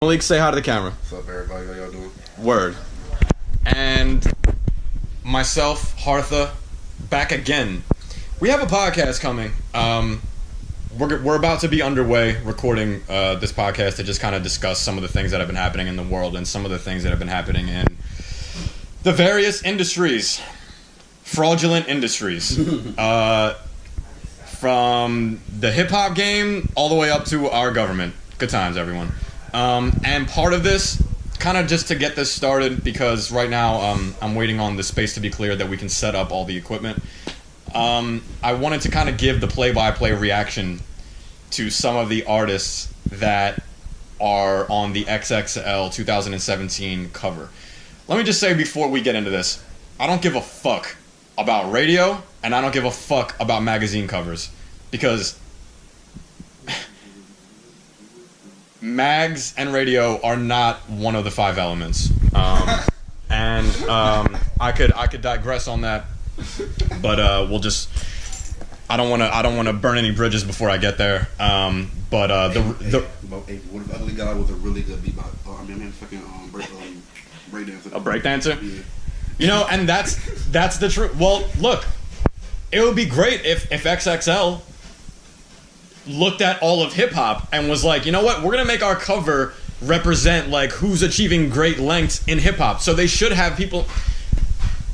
Malik, say hi to the camera. What's up, everybody? How y'all doing? Word. And myself, Hartha, back again. We have a podcast coming. We're about to be underway recording this podcast to just kind of discuss some of the things that have been happening in the world and some of the things that have been happening in the various industries. Fraudulent industries. From the hip-hop game all the way up to our government. Good times, everyone. And part of this, kind of just to get this started, because right now I'm waiting on the space to be cleared that we can set up all the equipment. I wanted to kind of give the play-by-play reaction to some of the artists that are on the XXL 2017 cover. Let me just say before we get into this, I don't give a fuck about radio, and I don't give a fuck about magazine covers, because mags and radio are not one of the five elements. I could digress on that, but we'll just. I don't want to burn any bridges before I get there. What if Ugly Guy was a really good bebop? Breakdancer. A breakdancer? Yeah. You know, and that's the truth. Well, look, it would be great if XXL looked at all of hip hop and was like, you know what, we're gonna make our cover represent like who's achieving great lengths in hip hop. So they should have people.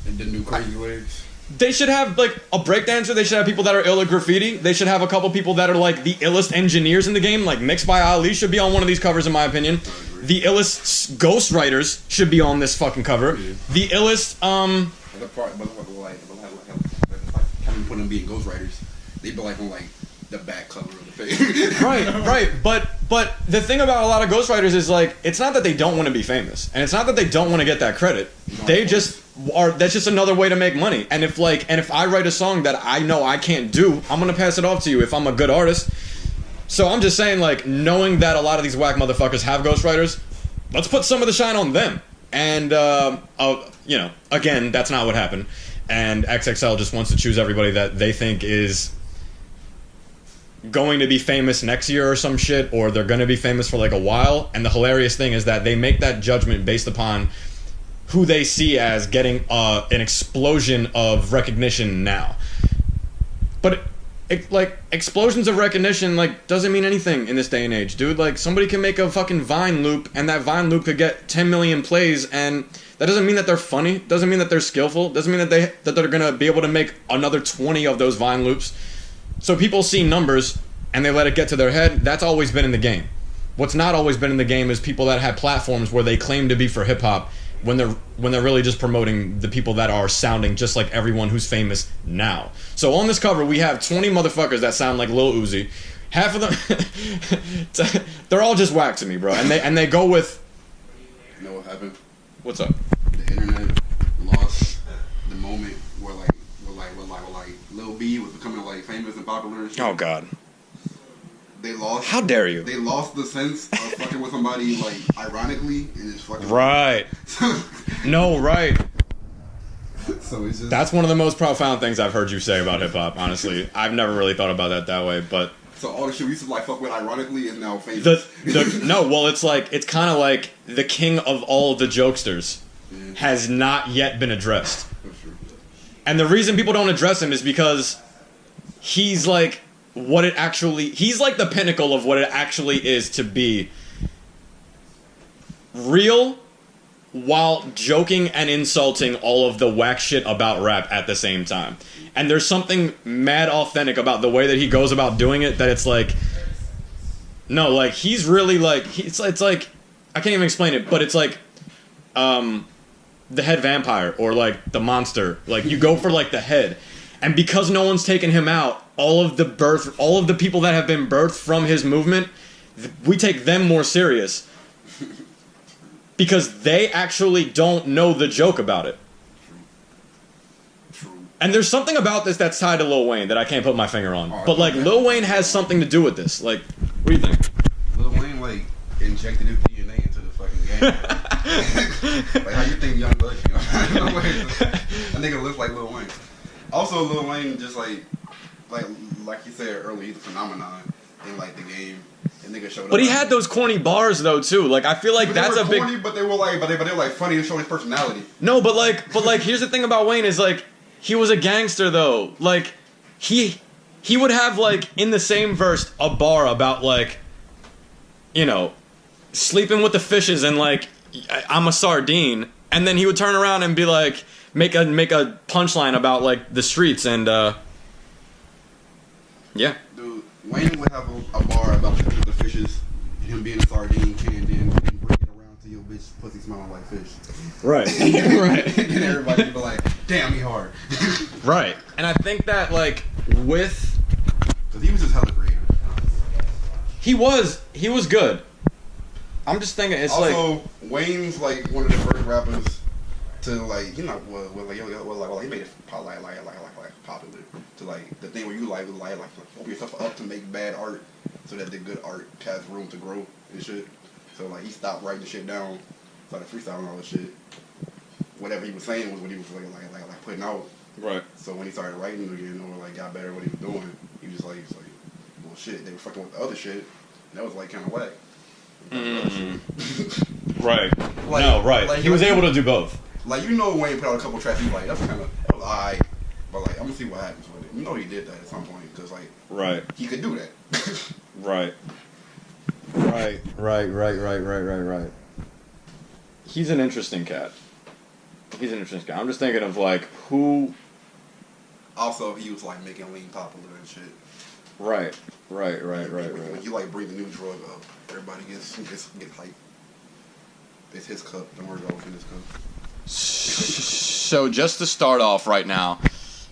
And the new crazy waves. They should have like a breakdancer. They should have people that are ill at graffiti. They should have a couple people that are like the illest engineers in the game. Like Mixed by Ali should be on one of these covers, in my opinion. The illest ghostwriters should be on this fucking cover. Yeah. The illest The part, but like, how you put them being ghostwriters? They be like on like the back cover of the page. right. But the thing about a lot of ghostwriters is like, it's not that they don't want to be famous, and it's not that they don't want to get that credit. They just are. That's just another way to make money. And if I write a song that I know I can't do, I'm gonna pass it off to you if I'm a good artist. So I'm just saying, like, knowing that a lot of these whack motherfuckers have ghostwriters, let's put some of the shine on them. And you know, again, that's not what happened. And XXL just wants to choose everybody that they think is going to be famous next year or some shit, or they're going to be famous for like a while. And the hilarious thing is that they make that judgment based upon who they see as getting an explosion of recognition now. But like, explosions of recognition like doesn't mean anything in this day and age, dude. Like, somebody can make a fucking Vine loop, and that Vine loop could get 10 million plays, and that doesn't mean that they're funny, doesn't mean that they're skillful, doesn't mean that they're gonna be able to make another 20 of those Vine loops. So people see numbers and they let it get to their head. That's always been in the game. What's not always been in the game is people that have platforms where they claim to be for hip hop when they're really just promoting the people that are sounding just like everyone who's famous now. So on this cover we have 20 motherfuckers that sound like Lil Uzi. Half of them they're all just whack to me, bro. And they go with. You know what happened? What's up? The internet lost the moment where like Lil B was becoming like famous and popular and shit. Oh God. They lost. How dare you? They lost the sense of fucking with somebody like ironically and just fucking. Right. No, right. So it's just. That's one of the most profound things I've heard you say about hip hop. Honestly, I've never really thought about that way, but. So all the shit we used to like fuck with ironically is now famous. No, well, it's kind of like the king of all the jokesters has not yet been addressed. And the reason people don't address him is because he's like he's like the pinnacle of what it actually is to be real while joking and insulting all of the whack shit about rap at the same time. And there's something mad authentic about the way that he goes about doing it, that it's like, no, like, he's really like, it's like, I can't even explain it, but it's like, the head vampire, or like the monster. Like, you go for like the head, and because no one's taken him out, all of the people that have been birthed from his movement, we take them more serious because they actually don't know the joke about it. And there's something about this that's tied to Lil Wayne that I can't put my finger on. But like, Lil Wayne has something to do with this. Like, what do you think? Lil Wayne like injected his DNA into the fucking game. Like, how you think Young Buck? You know? That nigga looks like Lil Wayne. Also, Lil Wayne just like you said earlier, he's a phenomenon in like the game, and nigga showed up. But he had those corny bars though too. Like I feel like but that's they a were corny, but they were like funny to show his personality. No, but like here's the thing about Wayne is like he was a gangster though. Like he would have like in the same verse a bar about like, you know, sleeping with the fishes and like I'm a sardine, and then he would turn around and be like make a punchline about like the streets and yeah. Dude, Wayne would have a bar about the fishes, him being a sardine can, and bring it around to your bitch pussy smelling like fish. Right. Right. And then everybody would be like, damn, he hard. Right. And I think that like with, because he was just hella creative. He was good. I'm just thinking it's also, like Wayne's like one of the first rappers to like, you know, he made it popular to like the thing where you like open yourself up to make bad art so that the good art has room to grow and shit. So like he stopped writing the shit down, started freestyling all this shit. Whatever he was saying was what he was like putting out. right. So when he started writing again or like got better at what he was doing, he was like well shit, they were fucking with the other shit, and that was like kind of whack. Right. Like, no, right. like, he was able to do both. Like, you know, Wayne put out a couple tracks, he was like, that was alright, but like, I'm gonna see what happens with it. You know he did that at some point, because like, Right. he could do that. Right. Right. He's an interesting cat. I'm just thinking of like who. Also, he was like making lean popular and shit. Right. When you like bring the new drug up, everybody gets hype. It's his cup. Don't worry about what's in his cup. So just to start off right now,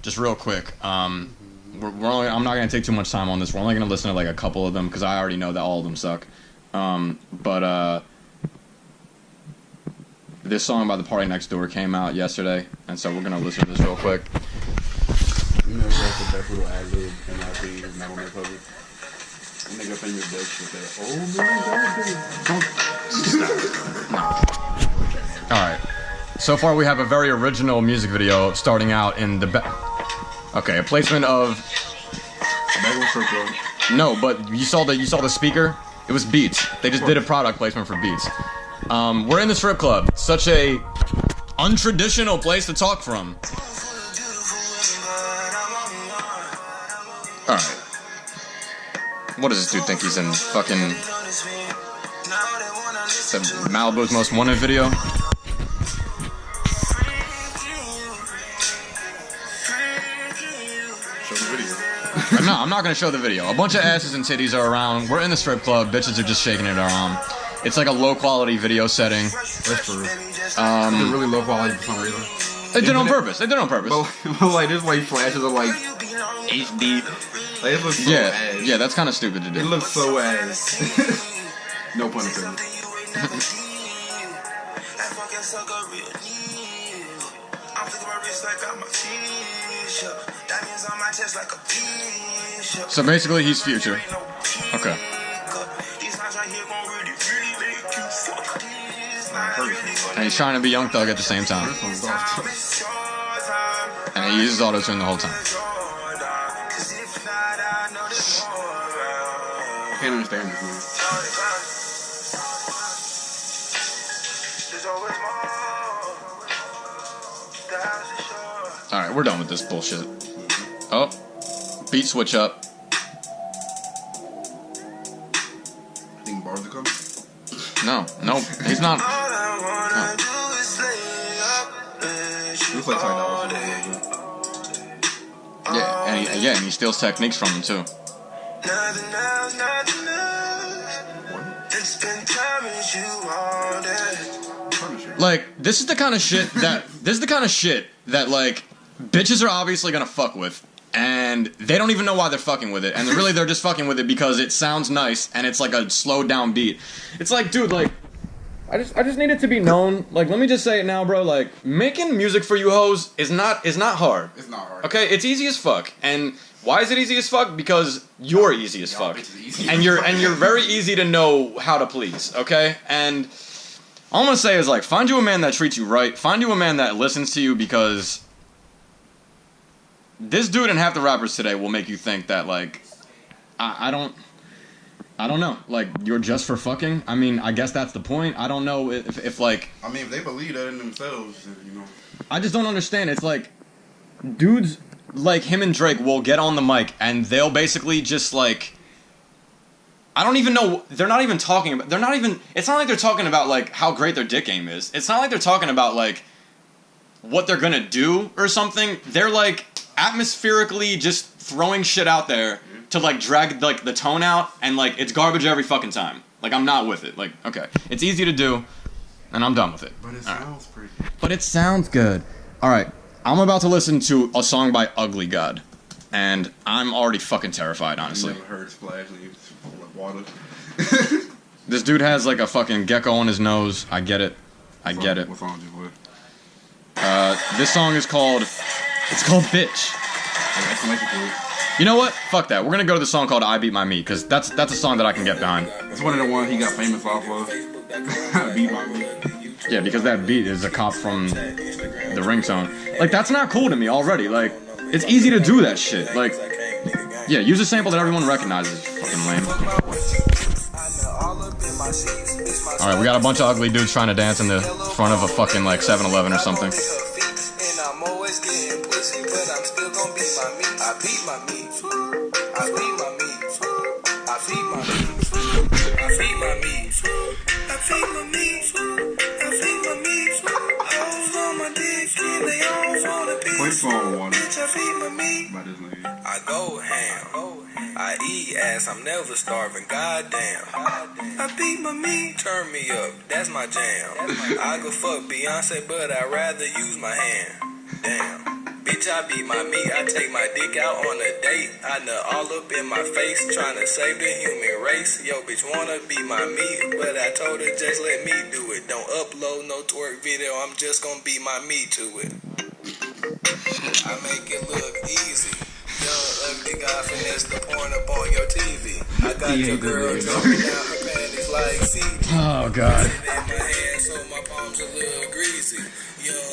just real quick, I'm not gonna take too much time on this. We're only gonna listen to like a couple of them because I already know that all of them suck. But this song by the Party Next Door came out yesterday, and so we're gonna listen to this real quick. You know that's the best little ad lib in my opinion is not on that cover. Nigga famous bitch with that. Oh All right. So far, we have a very original music video starting out in the a placement of. No, but you saw the speaker. It was Beats. They just did a product placement for Beats. We're in the strip club. Such a untraditional place to talk from. All right. What does this dude think he's in? Fucking the Malibu's Most Wanted video. No, I'm not gonna show the video. A bunch of asses and titties are around. We're in the strip club. Bitches are just shaking it around. It's like a low quality video setting. That's true. It's really low quality for some reason. They did it on purpose. But like there's like flashes of like HD. Like it looks so ass. Yeah, that's kind of stupid to do. It looks so ass. No pun intended. So basically, he's Future. Okay. And he's trying to be Young Thug at the same time. And he uses auto-tune the whole time. I can't understand this movie. Alright, we're done with this bullshit. Oh. Beat switch up. I think bars are coming. No, he's not. No. Looks like $5. Yeah, and he steals techniques from him too. Like, this is the kind of shit that like bitches are obviously gonna fuck with, and they don't even know why they're fucking with it, and they're just fucking with it because it sounds nice and it's like a slowed down beat. It's like, dude, like I just need it to be known. Like, let me just say it now, bro. Like, making music for you hoes is not hard. It's not hard. Okay, it's easy as fuck. And why is it easy as fuck? Because you're easy as fuck. And you're very easy to know how to please, okay? And all I'm gonna say is, like, find you a man that treats you right. Find you a man that listens to you, because this dude and half the rappers today will make you think that, like, I don't... I don't know. Like, you're just for fucking? I mean, I guess that's the point. I don't know if like... I mean, if they believe that in themselves, you know. I just don't understand. It's like, dudes like him and Drake will get on the mic and they'll basically just like... I don't even know. They're not even talking about... They're not even... It's not like they're talking about like how great their dick game is. It's not like they're talking about like what they're gonna do or something. They're like atmospherically just throwing shit out there to like drag like the tone out, and like it's garbage every fucking time. Like, I'm not with it. Like, okay, it's easy to do and I'm done with it. But it sounds pretty. But it sounds good. All right, I'm about to listen to a song by Ugly God, and I'm already fucking terrified, honestly. Never heard Splash Leaves full of water. This dude has like a fucking gecko on his nose. I get it. I get it. What song you with? This song is called... It's called Bitch. You know what? Fuck that. We're gonna go to the song called I Beat My Meat, because that's a song that I can get behind. It's one of the ones he got famous off of. I Beat My Meat. Yeah, because that beat is a cop from the ringtone. Like, that's not cool to me already. Like, it's easy to do that shit. Like, yeah, use a sample that everyone recognizes. Fucking lame. Alright, we got a bunch of ugly dudes trying to dance in the front of a fucking, like, 7-Eleven or something. I go ham. I eat ass. I'm never starving. Goddamn. I beat my meat. Turn me up. That's my jam. I go fuck Beyonce, but I'd rather use my hand. Damn. Bitch, I beat my meat. I take my dick out on a date. I nut all up in my face, trying to save the human race. Yo, bitch, wanna be my meat, but I told her just let me do it. Don't upload no twerk video. I'm just gonna beat my meat to it. I make it look easy. Young ugly guy finesse the porn up on your TV. I got your girl jumping down her panties like CG. Oh, God. In my hand, so my palms a little greasy.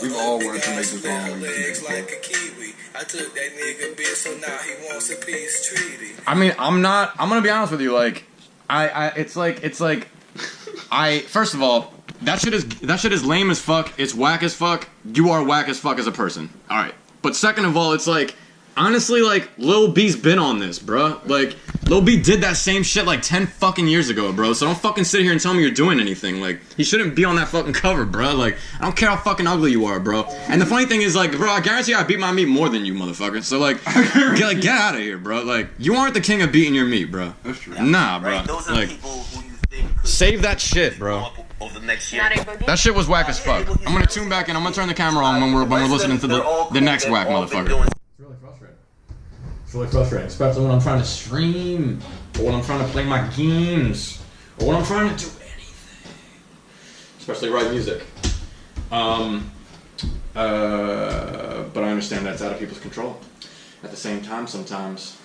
We've all wanted to make this song. Legs like a kiwi. I took that nigga bitch, so now he wants a peace treaty. I mean, I'm gonna be honest with you, like, it's like, first of all, that shit is lame as fuck, it's whack as fuck, you are whack as fuck as a person, alright. But second of all, it's like, honestly, like, Lil B's been on this, bruh. Like, Lil B did that same shit like 10 fucking years ago, bro. So don't fucking sit here and tell me you're doing anything. Like, he shouldn't be on that fucking cover, bruh. Like, I don't care how fucking ugly you are, bro. And the funny thing is, like, bro, I guarantee I beat my meat more than you, motherfucker. So, like, get out of here, bro. Like, you aren't the king of beating your meat, bro. That's true. Nah, bro. Right? Those are Like, people who you think could save that shit, bro. over the next year. That shit was whack as fuck. I'm gonna tune back in. I'm gonna turn the camera on when we're listening to the next whack motherfucker. It's really frustrating, especially when I'm trying to stream, or when I'm trying to play my games, or when I'm trying to do anything. Especially write music. But I understand that's out of people's control. At the same time, sometimes.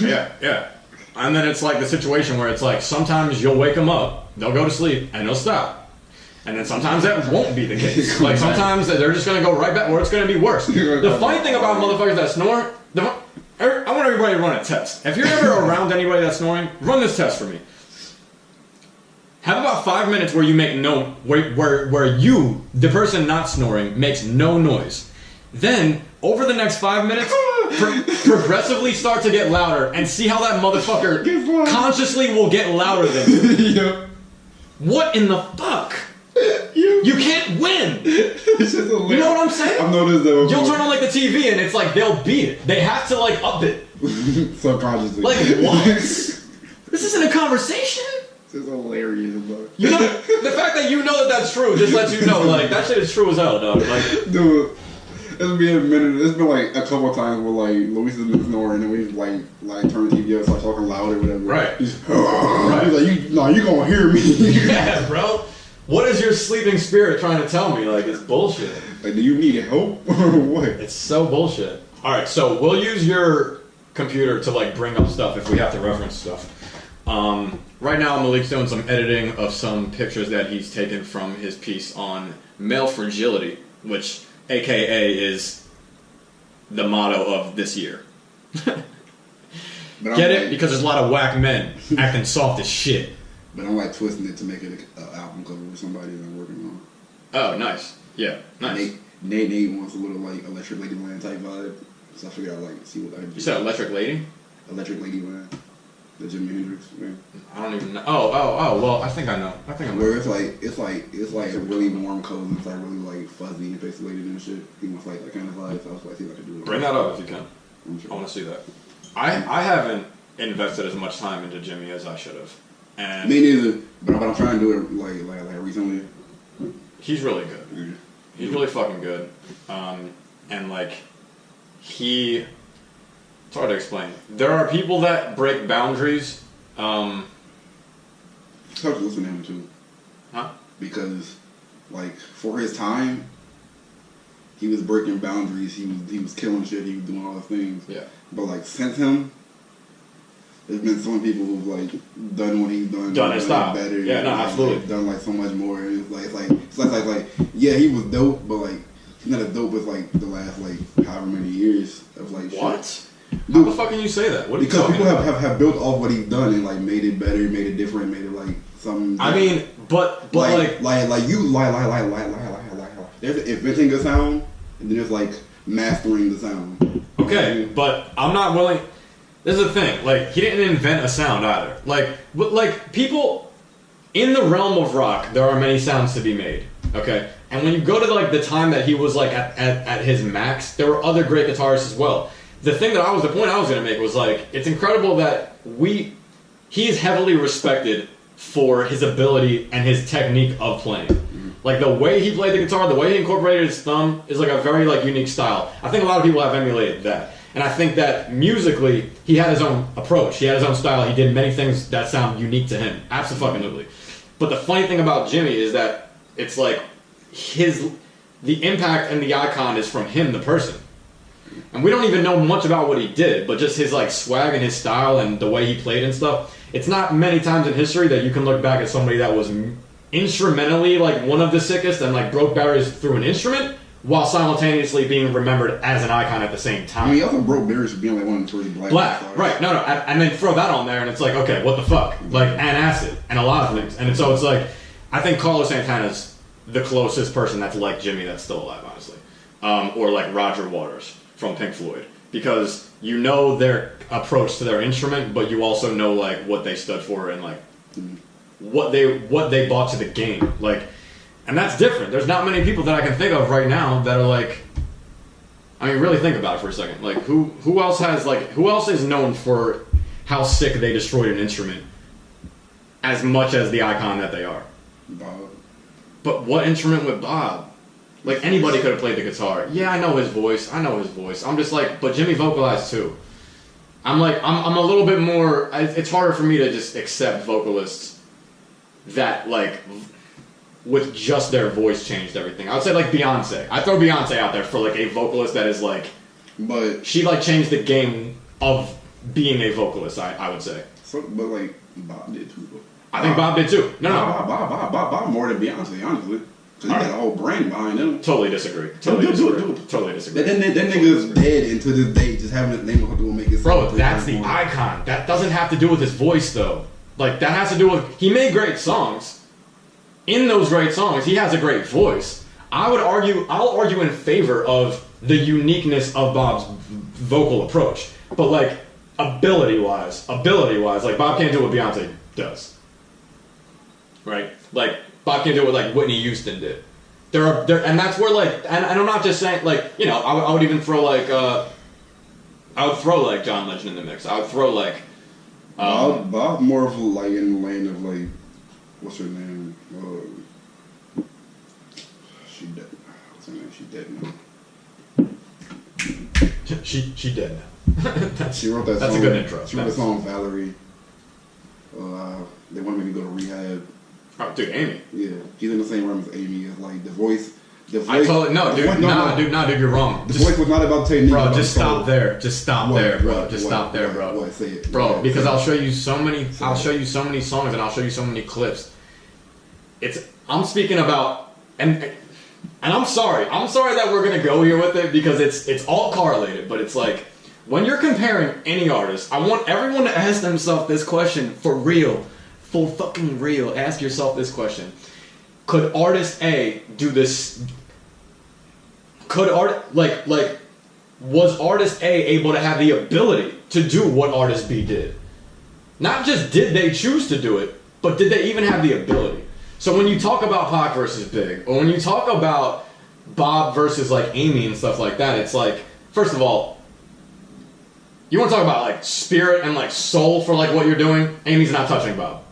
Yeah. And then it's like the situation where it's like, sometimes you'll wake them up, they'll go to sleep, and they'll stop. And then sometimes that won't be the case. Like, sometimes they're just gonna go right back, or it's gonna be worse. The funny thing about motherfuckers that snore, I want everybody to run a test. If you're ever around anybody that's snoring, run this test for me. Have about 5 minutes where you make where you, the person not snoring, makes no noise. Then, over the next 5 minutes, progressively start to get louder, and see how that motherfucker consciously will get louder than you. Yeah. What in the fuck? You can't win! You know what I'm saying? I've noticed that. You'll turn on like the TV and it's like they'll beat it. They have to like up it. Subconsciously. Like what? This isn't a conversation? This is hilarious, bro. You know, the fact that you know that that's true just lets you know like that shit is true as hell, dog. Like, dude, it's been a minute. It's been like a couple of times where like Luis has been snoring and we like turn the TV up, start talking loud or whatever. Right. He's like, you gonna hear me? Yeah, bro. What is your sleeping spirit trying to tell me? Like, it's bullshit. Like, do you need help or what? It's so bullshit. Alright, so we'll use your computer to, like, bring up stuff if we have to reference stuff. Right now, Malik's doing some editing of some pictures that he's taken from his piece on male fragility, which, aka, is the motto of this year. But Get I'm it? like, Because there's a lot of whack men acting soft as shit. But I'm like twisting it to make it an album cover with somebody that I'm working on. Oh, nice. Yeah, nice. Nate wants a little like Electric Ladyland type vibe, so I figured I'd like see what I do. You said Electric Lady? Electric Ladyland, the Jimi Hendrix man. I don't even know. Oh. Well, I think I know. I think I know. Where it's like really warm cold and it's like really like fuzzy and pixelated and shit. He wants like that kind of vibe. So I was like, see if I could do it. Bring that up if you can. I'm sure. I want to see that. I haven't invested as much time into Jimmy as I should have. And Me neither, but I'm trying to do it like recently. he's really good. Yeah. He's really fucking good. And like, it's hard to explain. There are people that break boundaries. It's hard to listen to him too. Huh? Because, like, for his time, he was breaking boundaries. He was killing shit. He was doing all the things. Yeah. But like since him, there's been so many people who've like done what he's done. Done his style. Better. Yeah, no, absolutely. Like, done like so much more. And it's like yeah, he was dope, but like he's not as dope as like the last like however many years of like What? shit. How the fuck can you say that? What are you Because talking people about? have built off what he's done and like made it better, made it different, made it like something. I mean, but like you There's inventing a sound, and then there's like mastering the sound. okay, but I'm not willing. This is the thing. Like, he didn't invent a sound either. Like people in the realm of rock, there are many sounds to be made. Okay, and when you go to like the time that he was like at his max, there were other great guitarists as well. The point I was gonna make was like, it's incredible that he is heavily respected for his ability and his technique of playing. Like the way he played the guitar, the way he incorporated his thumb is like a very like unique style. I think a lot of people have emulated that. And I think that musically, he had his own approach. He had his own style. He did many things that sound unique to him. Absolutely. But the funny thing about Jimmy is that it's like the impact and the icon is from him, the person. And we don't even know much about what he did, but just his like swag and his style and the way he played and stuff. It's not many times in history that you can look back at somebody that was instrumentally like one of the sickest and like broke barriers through an instrument while simultaneously being remembered as an icon at the same time. I mean, he also broke barriers for being like one of the first black stars. Right, no, and then throw that on there and it's like, okay, what the fuck? Like, and acid, and a lot of things. And so it's like, I think Carlos Santana's the closest person that's like Jimmy that's still alive, honestly. Or like Roger Waters from Pink Floyd. Because you know their approach to their instrument, but you also know like what they stood for and like what they brought to the game. Like, and that's different. There's not many people that I can think of right now that are like, I mean, really think about it for a second. Like, who else is known for how sick they destroyed an instrument as much as the icon that they are? Bob. But what instrument with Bob? Like, anybody could have played the guitar. Yeah, I know his voice. I'm just like, but Jimmy vocalized too. I'm like, I'm a little bit more, it's harder for me to just accept vocalists that like, with just their voice changed everything. I would say like Beyonce. I throw Beyonce out there for like a vocalist that is like, but she like changed the game of being a vocalist. I would say. But like Bob did too. Though. I think Bob did too. No. Bob more than Beyonce, honestly. Because he got a whole brand behind him. Totally disagree. Do it. That nigga's dead, and to this day, just having his name on to make it. Bro, that's the icon. That doesn't have to do with his voice though. Like that has to do with he made great songs. In those great songs, he has a great voice. I'll argue in favor of the uniqueness of Bob's vocal approach. But like ability wise, like Bob can't do what Beyonce does. Right? Like Bob can't do what like Whitney Houston did. And that's where like, and I'm not just saying like, you know, I would even throw like, I would throw like John Legend in the mix. I would throw like, Bob more of like in the lane of like, what's her name? She dead. What's her name? She dead now. She dead now. She wrote that song. That's a good intro. She wrote the song Valerie. They wanted me to go to rehab. Oh, dude, Amy. Yeah, he's in the same room as Amy. It's like the voice. I told it, no, dude, dude, you're wrong. The voice was not about technique. Bro, just stop there. Just stop there, bro. Just stop there, bro. What? Say it. Bro, because I'll show you so many. I'll show you so many songs and I'll show you so many clips. I'm speaking about and I'm sorry that we're gonna go here with it because it's all correlated, but it's like when you're comparing any artist, I want everyone to ask themselves this question for real. For fucking real. Ask yourself this question. Could artist A do this? Was artist A able to have the ability to do what artist B did? Not just did they choose to do it, but did they even have the ability? So when you talk about Pac versus Big, or when you talk about Bob versus like Amy and stuff like that, it's like, first of all, you want to talk about like spirit and like soul for like what you're doing? Amy's not touching Bob.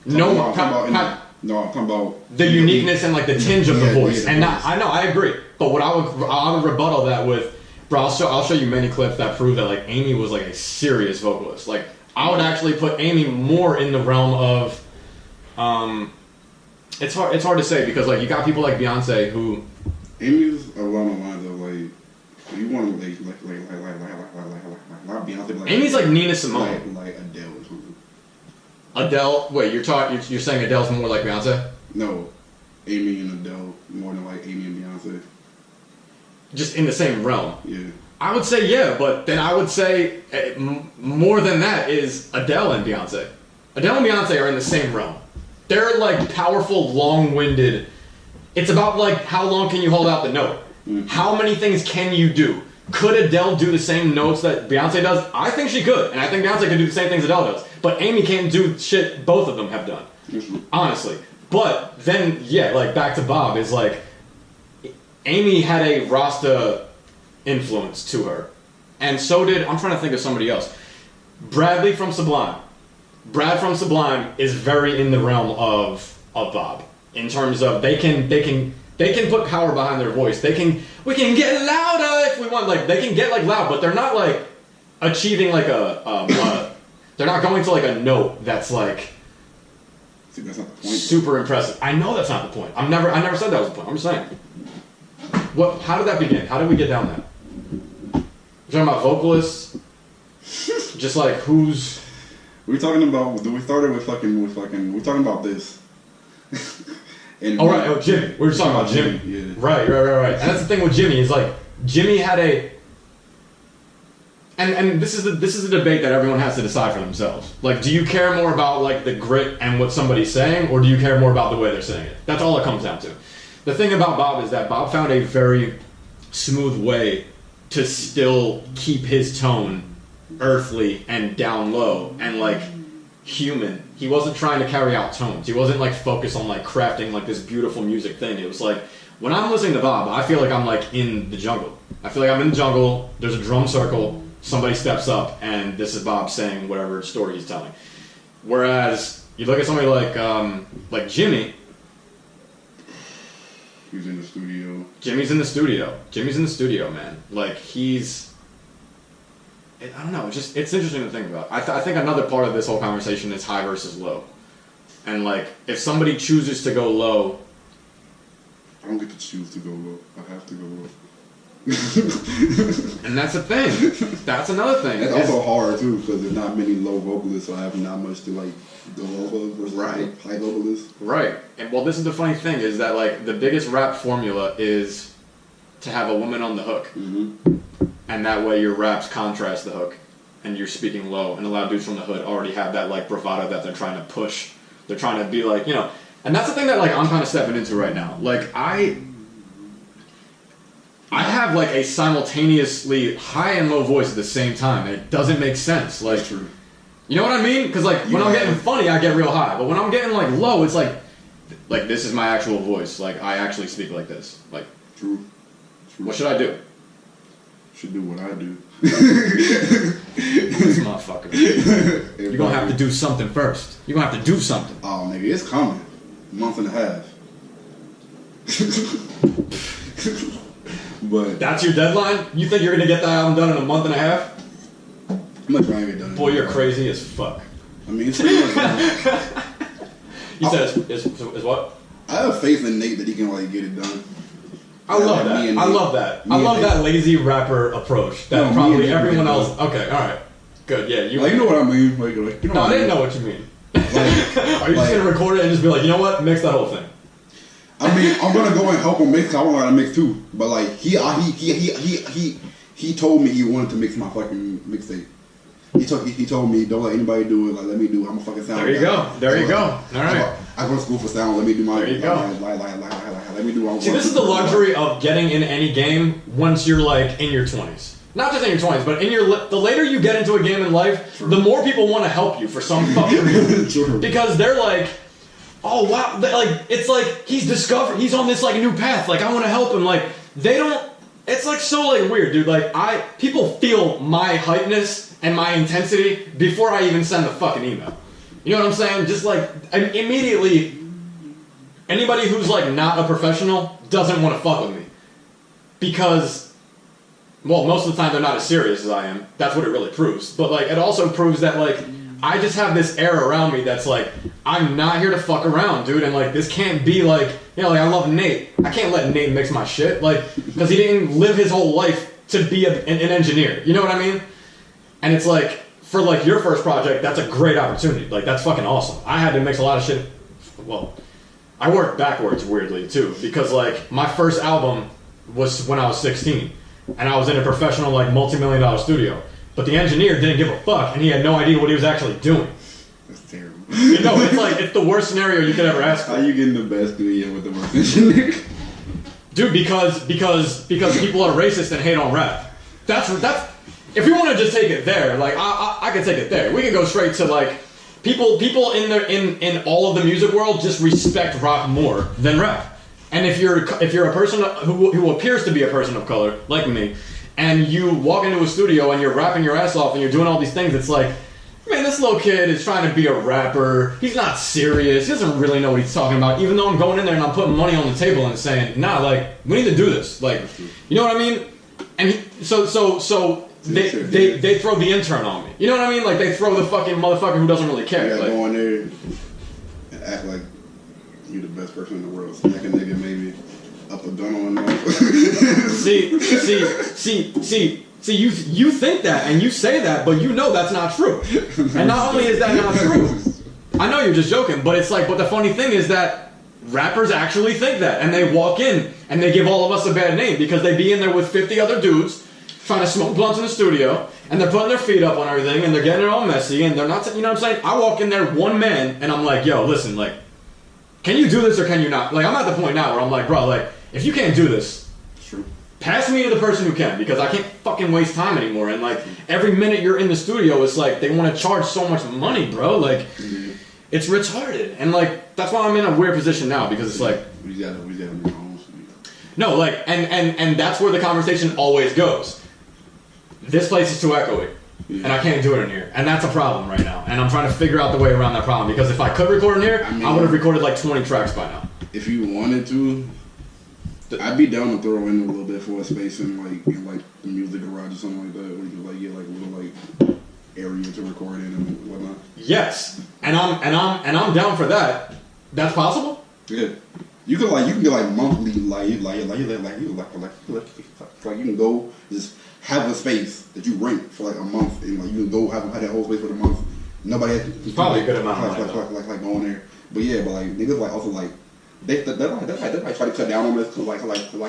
I'm talking about the uniqueness and like the tinge of the voice. And not, I know, I agree. But what I would rebuttal that with, bro, I'll show you many clips that prove that like Amy was like a serious vocalist. Like I would actually put Amy more in the realm of, it's hard to say because like you got people like Beyonce who. Amy's along the lines of like, you want to like not Beyonce, but like Amy's like Nina Simone, like Adele or something. Adele, wait, you're saying Adele's more like Beyonce? No, Amy and Adele more than like Amy and Beyonce. Just in the same realm. Yeah. I would say yeah, but then I would say more than that is Adele and Beyonce. Adele and Beyonce are in the same realm. They're like powerful, long-winded. It's about like how long can you hold out the note? Mm-hmm. How many things can you do? Could Adele do the same notes that Beyonce does? I think she could, and I think Beyonce could do the same things Adele does. But Amy can't do shit both of them have done, honestly. But then, yeah, like back to Bob is like, Amy had a Rasta influence to her, and so did, I'm trying to think of somebody else. Bradley from Sublime. Brad from Sublime is very in the realm of Bob in terms of they can put power behind their voice. We can get louder if we want. Like they can get like loud, but they're not like achieving like they're not going to like a note that's like that's not the point, super impressive. I know that's not the point. I never said that was the point. I'm just saying. How did that begin? How did we get down that? We're talking about vocalists. Just like who's. We started with we're talking about this. Jimmy. We were just talking about Jimmy. Yeah. Right. And that's the thing with Jimmy is like Jimmy had a. And this is a debate that everyone has to decide for themselves. Like, do you care more about like the grit and what somebody's saying, or do you care more about the way they're saying it? That's all it comes down to. The thing about Bob is that Bob found a very smooth way to still keep his tone earthly and down low and like human. He wasn't trying to carry out tones. He wasn't like focused on like crafting like this beautiful music thing. It was like when I'm listening to Bob, I feel like I'm like in the jungle. I feel like I'm in the jungle. There's a drum circle. Somebody steps up, and this is Bob saying whatever story he's telling. Whereas you look at somebody like Jimmy. He's in the studio. Jimmy's in the studio, man. Like I don't know. It's interesting to think about. I think another part of this whole conversation is high versus low, and like if somebody chooses to go low, I don't get to choose to go low. I have to go low. And that's the thing. That's another thing. It's also hard too because there's not many low vocalists, so I have not much to like go low versus high vocalists. Right. And well, this is the funny thing is that like the biggest rap formula is to have a woman on the hook, and that way your raps contrast the hook, and you're speaking low. And a lot of dudes from the hood already have that like bravado that they're trying to push. They're trying to be like and that's the thing that like I'm kind of stepping into right now. Like I have like a simultaneously high and low voice at the same time. It doesn't make sense. Like, That's true. You know what I mean? Because like when I'm getting funny, I get real high. But when I'm getting like low, it's like this is my actual voice. Like I actually speak like this. Like, True. What should I do? Should do what I do. This motherfucker. You're gonna have to do something first. You're gonna have to do something. Oh, nigga, it's coming. A month and a half. But that's your deadline? You think you're gonna get that album done in a month and a half? I'm not trying to get done. Boy, you're crazy as fuck. I mean, it's pretty much done. You said is what? I have faith in Nate that he can like get it done. I love that. I love that lazy rapper approach that probably everyone else. Okay, all right, good. Yeah, you know what I mean. Like you know. No, I didn't know what you mean. Are you just gonna record it and just be like, you know what, mix that whole thing? I mean, I'm gonna go and help him mix. I want to mix too, but like he he told me he wanted to mix my fucking mixtape. He told me, don't let anybody do it. Like, let me do it. I'm a fucking sound. There you go. There you go. All right. I go to school for sound. Let me do my. There you go. Let me do my. See, this is the luxury of getting in any game once you're like in your 20s. Not just in your 20s, but in your the later you get into a game in life, the more people want to help you for some fucking reason. Because they're like, oh wow, like it's like he's on this like new path. Like I want to help him. Like they don't. It's like so like weird, dude. Like people feel my hypeness and my intensity before I even send the fucking email. You know what I'm saying? Just like immediately, anybody who's like not a professional doesn't want to fuck with me because, well, most of the time they're not as serious as I am. That's what it really proves. But like it also proves that like I just have this air around me that's like I'm not here to fuck around, dude. And like this can't be like, you know, like I love Nate. I can't let Nate mix my shit, like because he didn't live his whole life to be an engineer. You know what I mean? And it's like, for like your first project, that's a great opportunity. Like that's fucking awesome. I had to mix a lot of shit. Well, I worked backwards weirdly too, because like my first album was when I was 16, and I was in a professional like multi-million-dollar studio. But the engineer didn't give a fuck, and he had no idea what he was actually doing. That's terrible. You know, it's like it's the worst scenario you could ever ask for. How you getting the best studio with the worst engineer? Dude, because people are racist and hate on rap. That's. If we want to just take it there, like I can take it there. We can go straight to like people in all of the music world just respect rock more than rap. And if you're a person who appears to be a person of color like me, and you walk into a studio and you're rapping your ass off and you're doing all these things, it's like, man, this little kid is trying to be a rapper. He's not serious. He doesn't really know what he's talking about. Even though I'm going in there and I'm putting money on the table and saying, nah, like we need to do this. Like, you know what I mean? And so. They throw the intern on me. You know what I mean? Like they throw the fucking motherfucker who doesn't really care. You gotta like, go in there and act like you're the best person in the world. Smack a nigga maybe up a gun on them. See, you think that and you say that, but you know that's not true. And not only is that not true, I know you're just joking, but it's like, but the funny thing is that rappers actually think that, and they walk in and they give all of us a bad name because they be in there with 50 other dudes trying to smoke blunts in the studio, and they're putting their feet up on everything, and they're getting it all messy, and they're not, you know what I'm saying? I walk in there one man, and I'm like, yo, listen, like, can you do this or can you not? Like, I'm at the point now where I'm like, bro, like, if you can't do this, pass me to the person who can, because I can't fucking waste time anymore, and like, every minute you're in the studio, it's like, they want to charge so much money, bro, like, it's retarded, and like, that's why I'm in a weird position now, because it's like, we gotta make our own studio. No, like, and that's where the conversation always goes. This place is too echoey, and I can't do it in here, and that's a problem right now. And I'm trying to figure out the way around that problem, because if I could record in here, I would have recorded like 20 tracks by now. If you wanted to, I'd be down to throw in a little bit for a space in like the music garage or something like that, where you could like get like a little like area to record in and whatnot. Yes, and I'm down for that. That's possible. Yeah, you can get like monthly you can go just have a space that you rent for like a month, and like you can go have that whole space for the month. Nobody has probably a good amount of money. Like going there, but yeah, but like niggas like also like they try to cut down on this because like some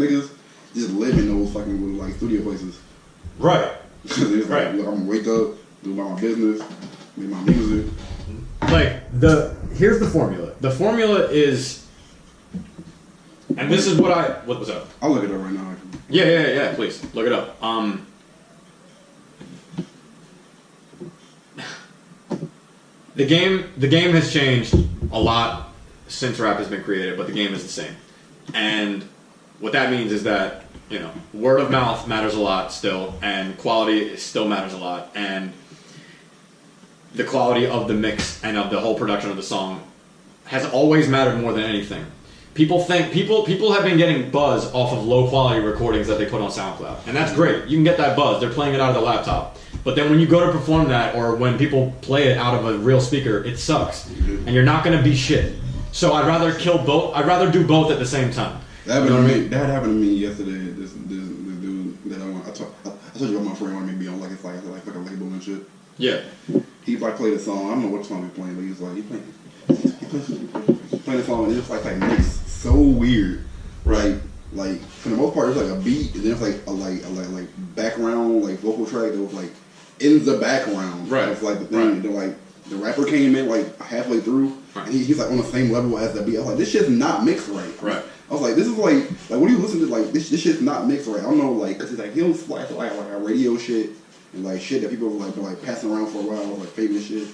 niggas just live in those fucking like studio places. Right. It's right. Like, look, I'm gonna wake up, do my business, make my music. Like here's the formula. The formula is, and this is what was up? I'll look it up right now. Actually. Yeah. Please look it up. The game has changed a lot since rap has been created, but the game is the same. And what that means is that, you know, word of mouth matters a lot still, and quality still matters a lot, and the quality of the mix and of the whole production of the song has always mattered more than anything. People have been getting buzz off of low quality recordings that they put on SoundCloud, and that's great. You can get that buzz. They're playing it out of the laptop. But then when you go to perform that, or when people play it out of a real speaker, it sucks, and you're not gonna be shit. So I'd rather kill both. I'd rather do both at the same time. That happened to me yesterday. This dude that I told you about my friend wanted me to be on like a label and shit. Yeah. He like played a song. I don't know what song he playing, but he was like he playing a song and it was like mixed so weird, right? like for the most part, it's like a beat, and then it's like a background like vocal track that was like in the background. Right. It's like the thing. Right. And then like the rapper came in like halfway through, Right. and he's like on the same level as the beat. I was like, this shit's not mixed right. Right. I was like, this is like what do you listen to? Like this shit's not mixed right. I don't know, like, cause it's like he'll flash like a radio shit and like shit that people were like been like passing around for a while, like famous shit.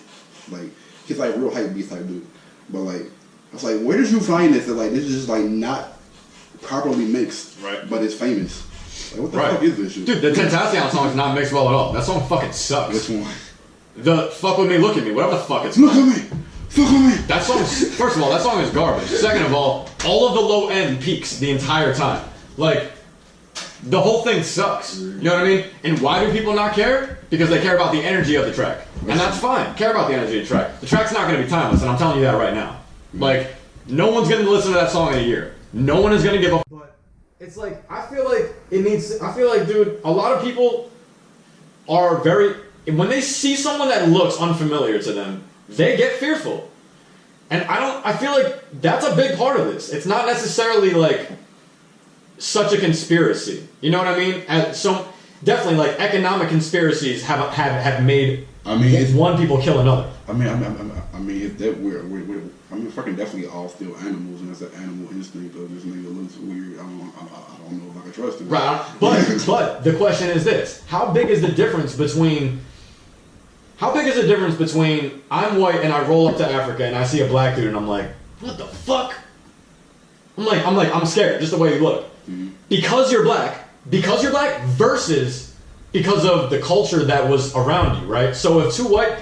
Like he's like real hype beast type dude. But like I was like, where did you find this? That like this is just like not properly mixed, Right. but it's famous. Like what the Right. fuck is this shit? Dude, the Tentacion song is not mixed well at all. That song fucking sucks. Which one? The Fuck With Me, Look At Me, whatever the fuck it's Look called. at me! Fuck with me! That song, first of all, that song is garbage. Second of all of the low end peaks the entire time. Like, the whole thing sucks. You know what I mean? And why do people not care? Because they care about the energy of the track. And that's fine. Care about the energy of the track. The track's not going to be timeless, and I'm telling you that right now. Like, no one's going to listen to that song in a year. No one is going to give a... But it's like, I feel like, dude, a lot of people are very... When they see someone that looks unfamiliar to them, they get fearful. And I feel like that's a big part of this. It's not necessarily like such a conspiracy. You know what I mean? And so definitely like economic conspiracies have made one people kill another. I mean, it's that we're fucking definitely all still animals, and that's an animal instinct of this nigga looks weird. I don't know if I can trust him. Right. But the question is this: how big is the difference between I'm white and I roll up to Africa and I see a black dude and I'm like, what the fuck? I'm scared just the way you look. Mm-hmm. Because you're black versus because of the culture that was around you, right? So if two white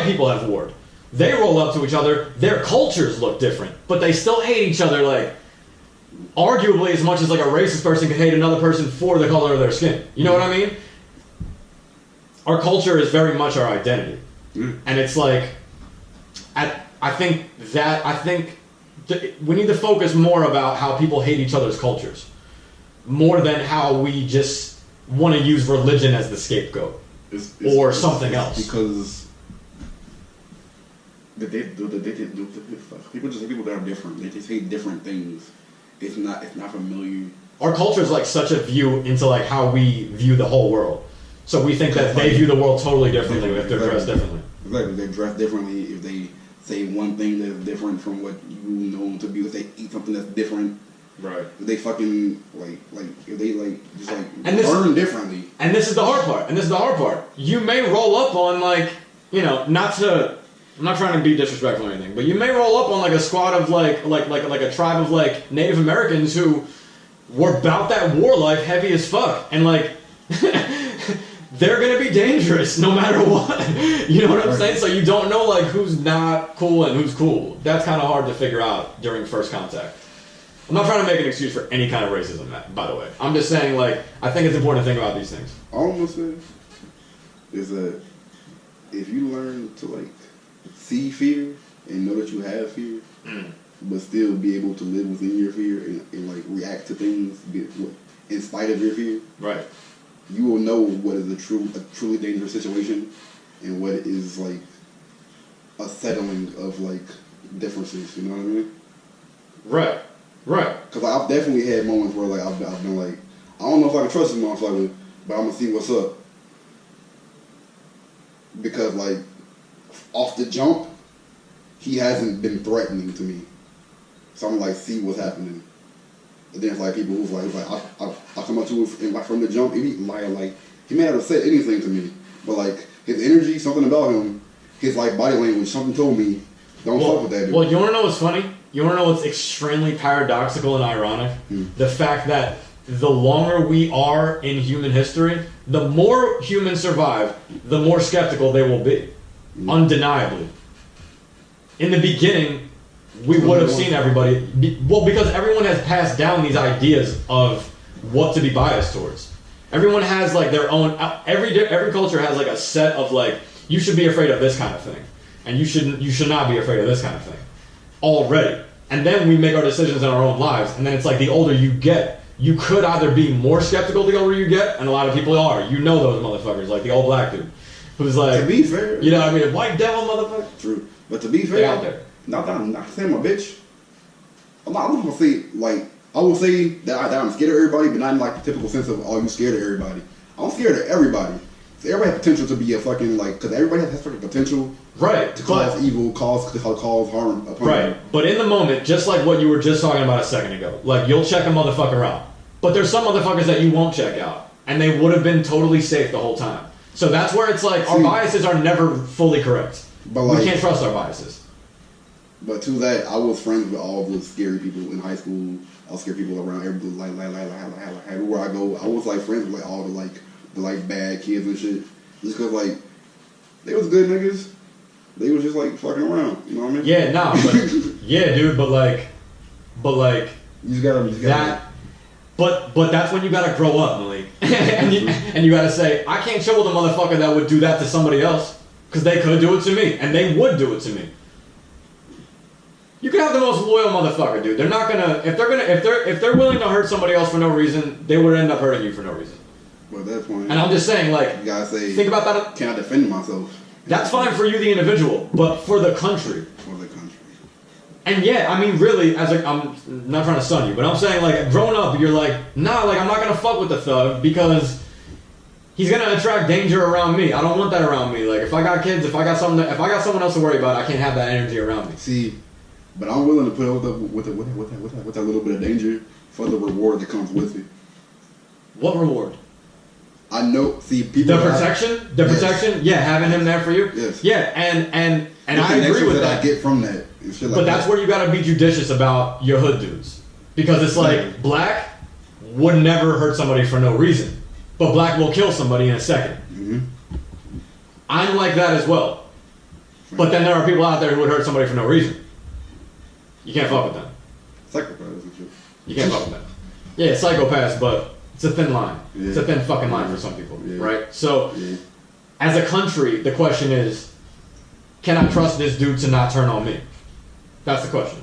people have warred, they roll up to each other, their cultures look different, but they still hate each other like arguably as much as like a racist person could hate another person for the color of their skin. You know what I mean? Our culture is very much our identity. And it's like, I think we need to focus more about how people hate each other's cultures, more than how we just want to use religion as the scapegoat or something else. Because people that are different, they just hate different things. It's not familiar. Our culture is like such a view into like how we view the whole world. So we think that they view the world totally differently if they're dressed differently. Exactly. They dress differently. If they say one thing that's different from what you know them to be, if they eat something that's different, right? If they fucking if they just and learn differently. And this is the hard part. You may roll up on I'm not trying to be disrespectful or anything, but you may roll up on like a squad of like a tribe of like Native Americans who were about that war life heavy as fuck, and like. They're gonna be dangerous no matter what. You know what I'm saying? So you don't know like who's not cool and who's cool. That's kind of hard to figure out during first contact. I'm not trying to make an excuse for any kind of racism, by the way. I'm just saying like I think it's important to think about these things. All I'm gonna say is that if you learn to like see fear and know that you have fear, but still be able to live within your fear and like react to things in spite of your fear, right? You will know what is a truly dangerous situation and what is like a settling of like differences. You know what I mean? Right. Because I've definitely had moments where like I've been like, I don't know if I can trust this motherfucker, but I'm gonna see what's up. Because like off the jump, he hasn't been threatening to me, so I'm like see what's happening. And then it's like people who's like I come up to him and like from the jump, he like he may not have said anything to me, but like his energy, something about him, his like body language, something told me don't fuck with that dude. Well, you wanna know what's funny? You wanna know what's extremely paradoxical and ironic? The fact that the longer we are in human history, the more humans survive, the more skeptical they will be. Undeniably. In the beginning, we would have seen everybody, because everyone has passed down these ideas of what to be biased towards. Everyone has like their own, every culture has like a set of like, you should be afraid of this kind of thing. And you should not be afraid of this kind of thing. Already. And then we make our decisions in our own lives, and then it's like the older you get, you could either be more skeptical the older you get, and a lot of people are. You know those motherfuckers, like the old black dude, who's like, to be fair, you know what I mean, white devil motherfucker. True. But to be fair, they out there. Not saying I'm a bitch. I'm not gonna say like I will say that I'm scared of everybody, but not in like the typical sense of, oh, you scared of everybody. I'm scared of everybody. So everybody has potential to be a fucking, like, because everybody has fucking potential Right. to cause evil, cause harm upon Right. you. But in the moment, just like what you were just talking about a second ago, like, you'll check a motherfucker out. But there's some motherfuckers that you won't check out. And they would have been totally safe the whole time. So that's where it's like, our biases are never fully correct. But like, we can't trust our biases. But to that, I was friends with all the scary people in high school. I was scared people around everybody, like everywhere I go. I was like friends with like all the bad kids and shit. Just cause like they was good niggas. They was just like fucking around. You know what I mean? Yeah, nah, but yeah, dude. But like you just gotta. But that's when you gotta grow up, Malik, and you gotta say, I can't chill with a motherfucker that would do that to somebody else, because they could do it to me, and they would do it to me. You can have the most loyal motherfucker, dude. They're not gonna if they're willing to hurt somebody else for no reason, they would end up hurting you for no reason. But at that point, and I'm just saying, like, you gotta say, think about that. Can I defend myself? That's fine for you, the individual, but for the country. For the country. And yeah, I mean, really, I'm not trying to stun you, but I'm saying, like, growing up, you're like, nah, like, I'm not gonna fuck with the thug because he's gonna attract danger around me. I don't want that around me. Like, if I got kids, if I got someone else to worry about, I can't have that energy around me. See, but I'm willing to put up with that little bit of danger for the reward that comes with it. What reward? I know. See, people. The protection. Yeah, having him there for you. Yes. Yeah, and I agree with that. I get from that. And shit like but that's where you gotta be judicious about your hood dudes, because it's like black would never hurt somebody for no reason, but black will kill somebody in a second. Mm-hmm. I'm like that as well. But then there are people out there who would hurt somebody for no reason. You can't fuck with them. Psychopaths and shit. You can't fuck with them. Yeah, psychopaths, but it's a thin line. Yeah. It's a thin fucking line for some people, Yeah. right? So, as a country, the question is, can I trust this dude to not turn on me? That's the question.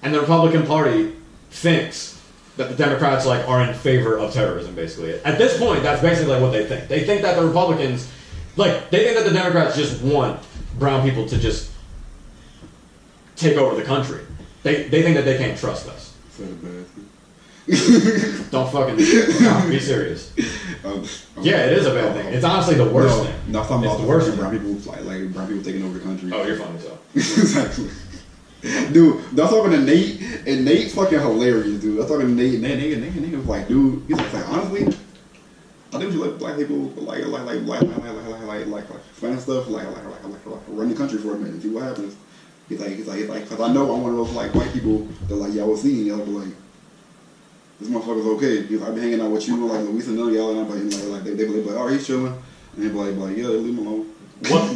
And the Republican Party thinks that the Democrats like are in favor of terrorism, basically. At this point, that's basically like what they think. They think that the Republicans, like, they think that the Democrats just want brown people to just take over the country. They think that they can't trust us. Is that a bad thing? Don't fucking be serious. Yeah, it is a bad thing. It's honestly the worst thing. No, I'm talking about the worst thing. Brown people, like brown people taking over the country. Oh, you're funny, so. Exactly. Dude, I was talking to Nate, and Nate's fucking hilarious, dude. I was talking to Nate, and Nate was like, dude, he's like, honestly, I think we should let black people like Spanish stuff, like run the country for a minute and see what happens. He's like, because I know I'm one of those like white people that like y'all was seeing, y'all be like, this motherfucker's okay. He's like, I be hanging out with you, like Luis and them, y'all, and I'm like, they be like, oh, he's chilling, and they be like, yeah, leave him alone.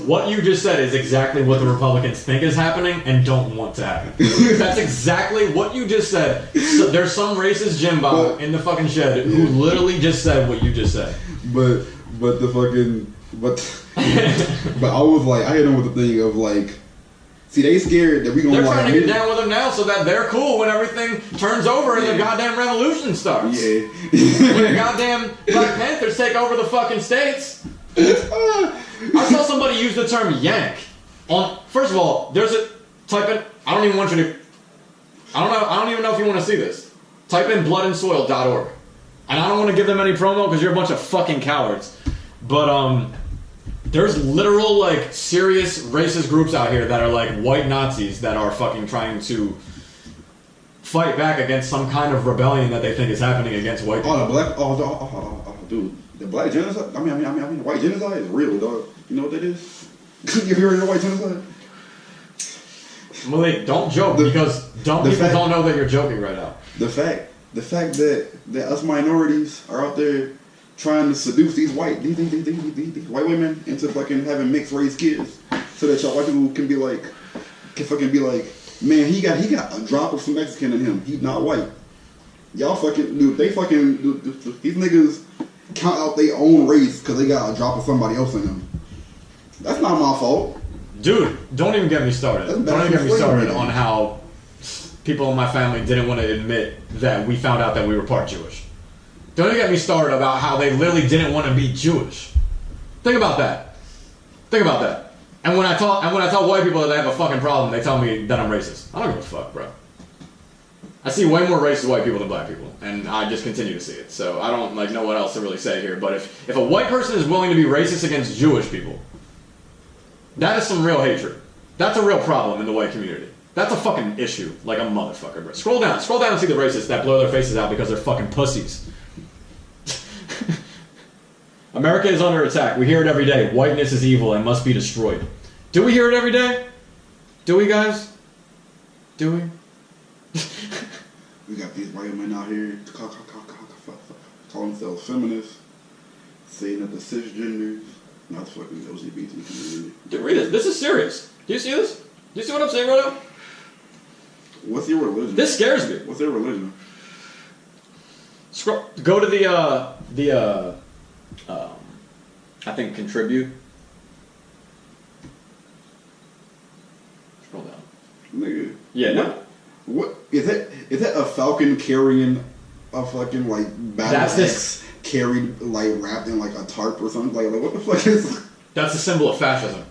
What you just said is exactly what the Republicans think is happening and don't want to happen. That's exactly what you just said. So there's some racist Jimbo in the fucking shed who literally just said what you just said. But I was like, I hit them with the thing of like, see, they scared that we gonna. They're trying to get down with them now so that they're cool when everything turns over and the goddamn revolution starts. Yeah. When the goddamn Black Panthers take over the fucking states. I saw somebody use the term yank. First of all, there's a type in. I don't even want you to. I don't even know if you want to see this. Type in bloodandsoil.org, and I don't want to give them any promo because you're a bunch of fucking cowards. But there's literal like serious racist groups out here that are like white Nazis that are fucking trying to fight back against some kind of rebellion that they think is happening against white people. Oh, the black. Dude. The black genocide, I mean, white genocide is real, dog. You know what that is? You ever heard of white genocide? Malik, don't joke because people don't know that you're joking right now. The fact that us minorities are out there trying to seduce these white women into fucking having mixed race kids, so that y'all white people can fucking be like, man, he got a drop of some Mexican in him. He's not white. Y'all fucking dude, these niggas count out their own race because they got a drop of somebody else in them. That's not my fault. Dude, don't even get me started. Don't even get me started on how people in my family didn't want to admit that we found out that we were part Jewish. Don't even get me started about how they literally didn't want to be Jewish. Think about that. And when I tell white people that they have a fucking problem, they tell me that I'm racist. I don't give a fuck, bro. I see way more racist white people than black people, and I just continue to see it. So I don't know what else to really say here. But if a white person is willing to be racist against Jewish people, that is some real hatred. That's a real problem in the white community. That's a fucking issue, like a motherfucker, bro. Scroll down and see the racists that blow their faces out because they're fucking pussies. America is under attack. We hear it every day. Whiteness is evil and must be destroyed. Do we hear it every day? Do we, guys? Do we? We got these white men out here call themselves feminists, saying that the cisgenders, not the fucking LGBT community. Dude, read this. This is serious. Do you see this? Do you see what I'm saying right now? What's your religion? This scares me. What's their religion? Go to I think contribute. Scroll down. Nigga. Yeah, no. What is that? Is that a falcon carrying a fucking like battle axe carried like wrapped in like a tarp or something? Like what the fuck is? That's a symbol of fascism.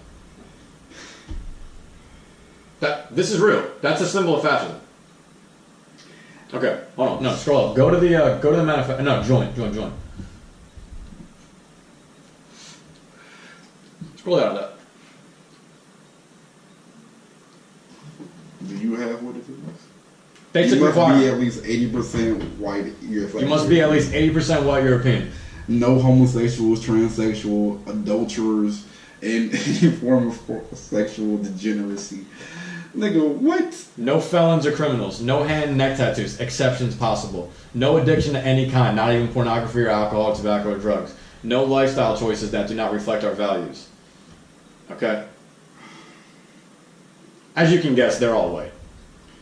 This is real. That's a symbol of fascism. Okay, hold on. No, scroll up. Go to the manifesto. No, join. Scroll down to that. Do you have what it is? Basic you must requirement. be at least 80% white. You must be at least 80% white European. No homosexuals, transsexual, adulterers, and any form of sexual degeneracy. Nigga, what? No felons or criminals. No hand and neck tattoos. Exceptions possible. No addiction to any kind, not even pornography or alcohol, tobacco, or drugs. No lifestyle choices that do not reflect our values. Okay? As you can guess, they're all white.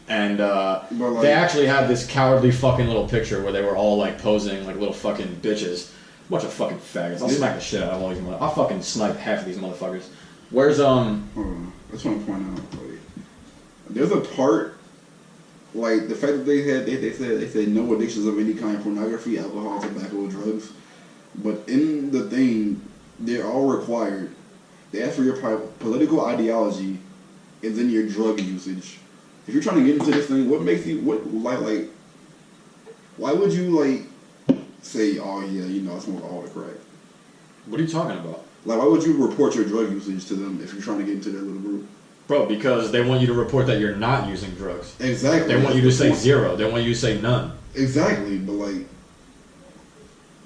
And they actually had this cowardly fucking little picture where they were all like posing like little fucking bitches. Bunch of fucking faggots. I'll smack the shit out of all these motherfuckers. I'll fucking snipe half of these motherfuckers. Where's Hold on. I just want to point out, like, there's a part, like the fact that they said no addictions of any kind, pornography, alcohol, tobacco, drugs, but in the thing, they're all required. They ask for your political ideology, and then your drug usage. If you're trying to get into this thing, what makes you like? Why would you like say, oh yeah, you know, I smoke all the crack? What are you talking about? Like, why would you report your drug usage to them if you're trying to get into their little group? Bro, because they want you to report that you're not using drugs. Exactly. They want you to say zero. They want you to say none. Exactly, but like,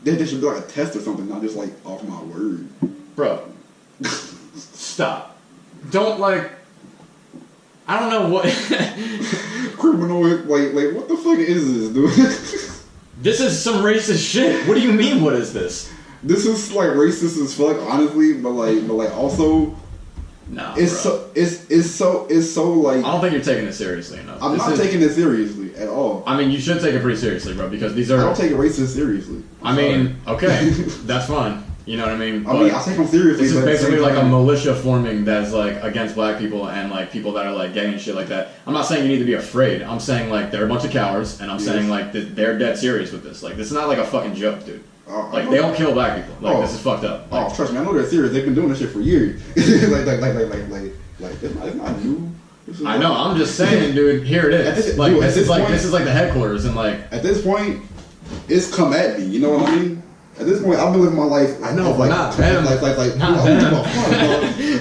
there should be like a test or something, not just like off my word. Bro, stop. Don't like. I don't know what. Criminal, like what the fuck is this, dude? This is some racist shit. What do you mean? What is this? This is like racist as fuck, honestly. But like also. Nah, it's bro. It's so like. I don't think you're taking it seriously enough. I'm not taking it seriously at all. I mean, you should take it pretty seriously, bro, because these are. I don't take racist seriously. I mean, okay, that's fine. You know what I mean? I mean, I take them seriously. This is basically like a militia forming that's like against black people and like people that are like gay and shit like that. I'm not saying you need to be afraid. I'm saying like they're a bunch of cowards, and I'm saying like they're dead serious with this. Like this is not like a fucking joke, dude. Like they don't kill black people. Like this is fucked up. Like, trust me, I know they're serious. They've been doing this shit for years. like it's not new. I know. I'm just saying, dude. Here it is. Like this is like the headquarters, and like at this point, it's come at me. You know what I mean? At this point, I've been living my life. I know, like, not them. Not them.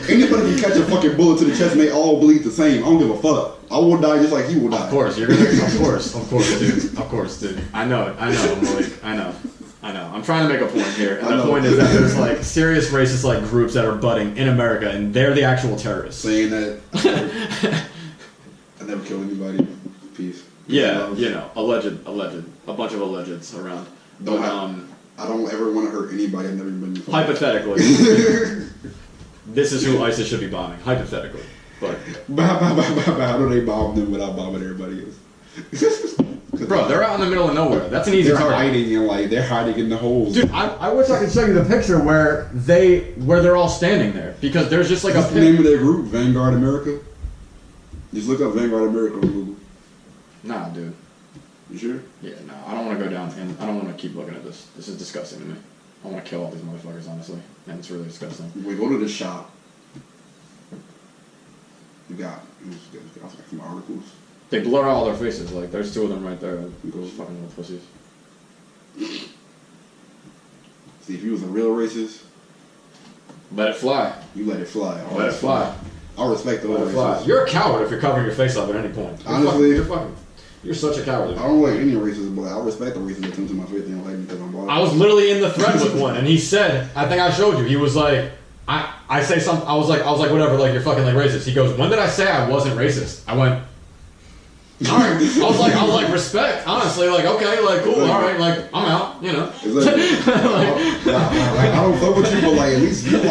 Anybody can catch a fucking bullet to the chest and they all bleed the same. I don't give a fuck. I will die just like he will die. Of course, you're gonna. Of course, dude. I know. I'm like, I know. I'm trying to make a point here, and the point is that there's like serious racist like groups that are budding in America, and they're the actual terrorists. Saying that I never killed anybody. Peace. Yeah, you know, alleged, a bunch of allegeds around. But I don't ever want to hurt anybody. I've never been. Hypothetically, this is who ISIS should be bombing. Hypothetically, but how do they bomb them without bombing everybody else? Bro, they're out in the middle of nowhere. That's an easy target. They're hiding in the holes. Dude, I wish I could show you the picture where they're all standing there, because there's just like What's the name of their group? Vanguard America. Just look up Vanguard America on Google. Nah, dude. You sure? Yeah, no, I don't want to go down, and I don't want to keep looking at this. This is disgusting to me. I want to kill all these motherfuckers, honestly, and it's really disgusting. We go to the shop. You got some articles. They blur all their faces. Like, there's two of them right there. Those fucking little pussies. See, if you was a real racist, Let it fly. you let it fly. Let it fly. I respect the Let it fly. racists. You're a coward if you're covering your face up at any point. Honestly, You're such a coward. I don't like any racists, but I respect the racists that come to my face. They don't like me because I'm black. I was literally in the thread with one, and he said, I think I showed you. He was like, I say something. I was like, whatever. Like, you're fucking like racist. He goes, when did I say I wasn't racist? I went, all right. I was like, respect. Honestly, like, okay, like, cool, all right, like, I'm out. You know. It's like, I don't fuck with you, but like at least you are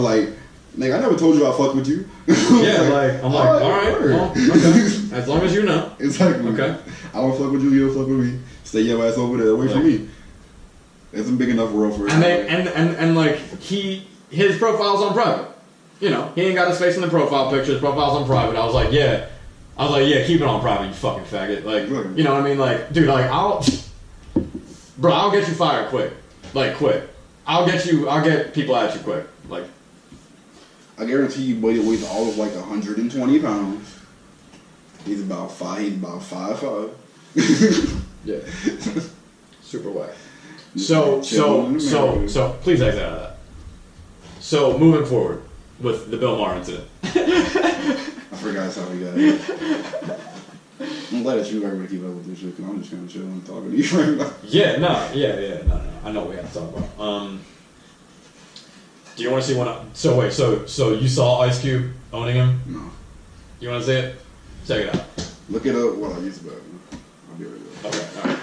like, nigga, I never told you I fuck with you. Yeah, like, I'm like, all right, well, okay. As long as you know. It's like, okay. I don't fuck with you, you don't fuck with me. Stay your ass over there, away from me. It's a big enough world for it. And like, his profile's on private. You know, he ain't got his face in the profile picture, his profile's on private. I was like, yeah, keep it on private, you fucking faggot. Like, you know what I mean? Like, dude, like, I'll get you fired quick. Like, quick. I'll get people at you quick. Like, I guarantee you, buddy weighs all of like 120 pounds. He's about 5'5". yeah. Super whack. So please exit out of that. So moving forward with the Bill Maher incident. I forgot how we got it. I'm glad that you were able to keep up with this shit because I'm just kind of chilling and talking to you right now. Yeah, no. I know what we have to talk about. Do you want to see one? So wait, so you saw Ice Cube owning him? No. You want to see it? Check it out. Look it up while I use it. I'll be right back. Okay, all right.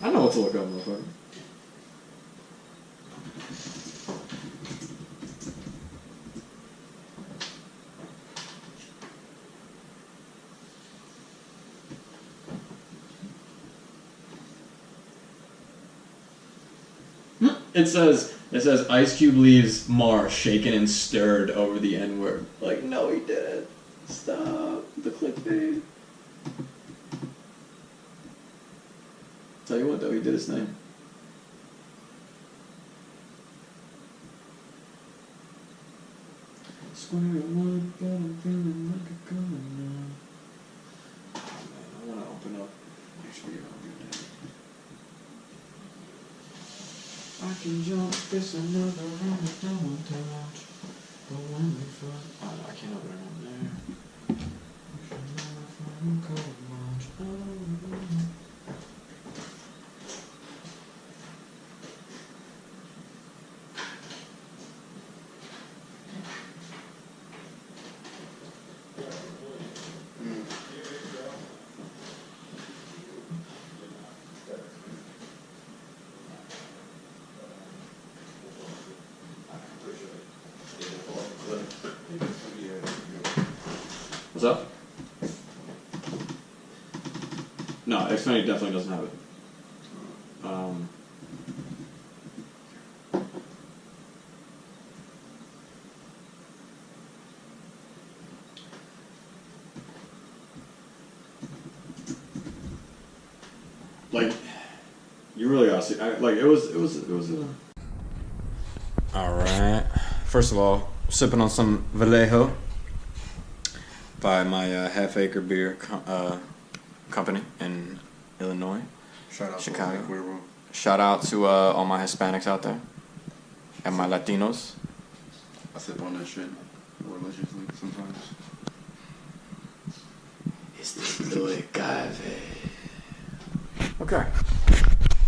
I know what to look up, motherfucker. It says Ice Cube leaves Mar shaken and stirred over the N-word. Like, no, he didn't. Stop the clickbait. Tell you what, though, he did his thing. Square-one, but I'm feeling like a gun now. Oh man, I want to open up HBO. I can jump, it's another round that no one touch. But when we fuck, oh no, I can't open it on there. We should never find cold much. What's up? No, Xfinity definitely doesn't have it. Like, you really gotta see. It was. All right. First of all, sipping on some Vallejo by my Half Acre Beer company in Illinois, Shout out Chicago. to Cuervo. Shout out to all my Hispanics out there and my Latinos. I sip on that shit religiously sometimes. It's the blue agave. Okay.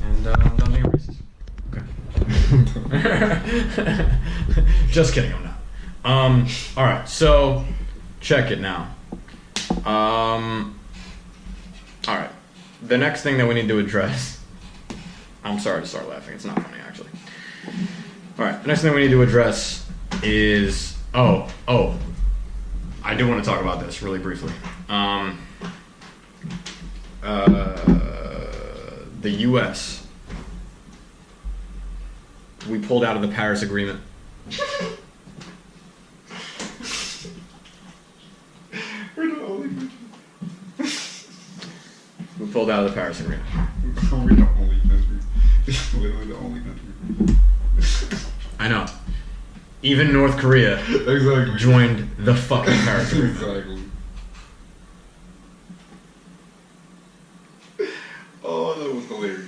And I'm done being racist. Okay. Just kidding, I'm not. Alright, so check it now. Alright. The next thing that we need to address. I'm sorry to start laughing, it's not funny actually. Alright, the next thing we need to address is I do want to talk about this really briefly. The US, we pulled out of the Paris Agreement. We're the only country. We pulled out of the Paris Agreement. We're the only country. Literally the only country. I know. Even North Korea Exactly. joined the fucking Paris Agreement. Exactly. Oh, that was hilarious.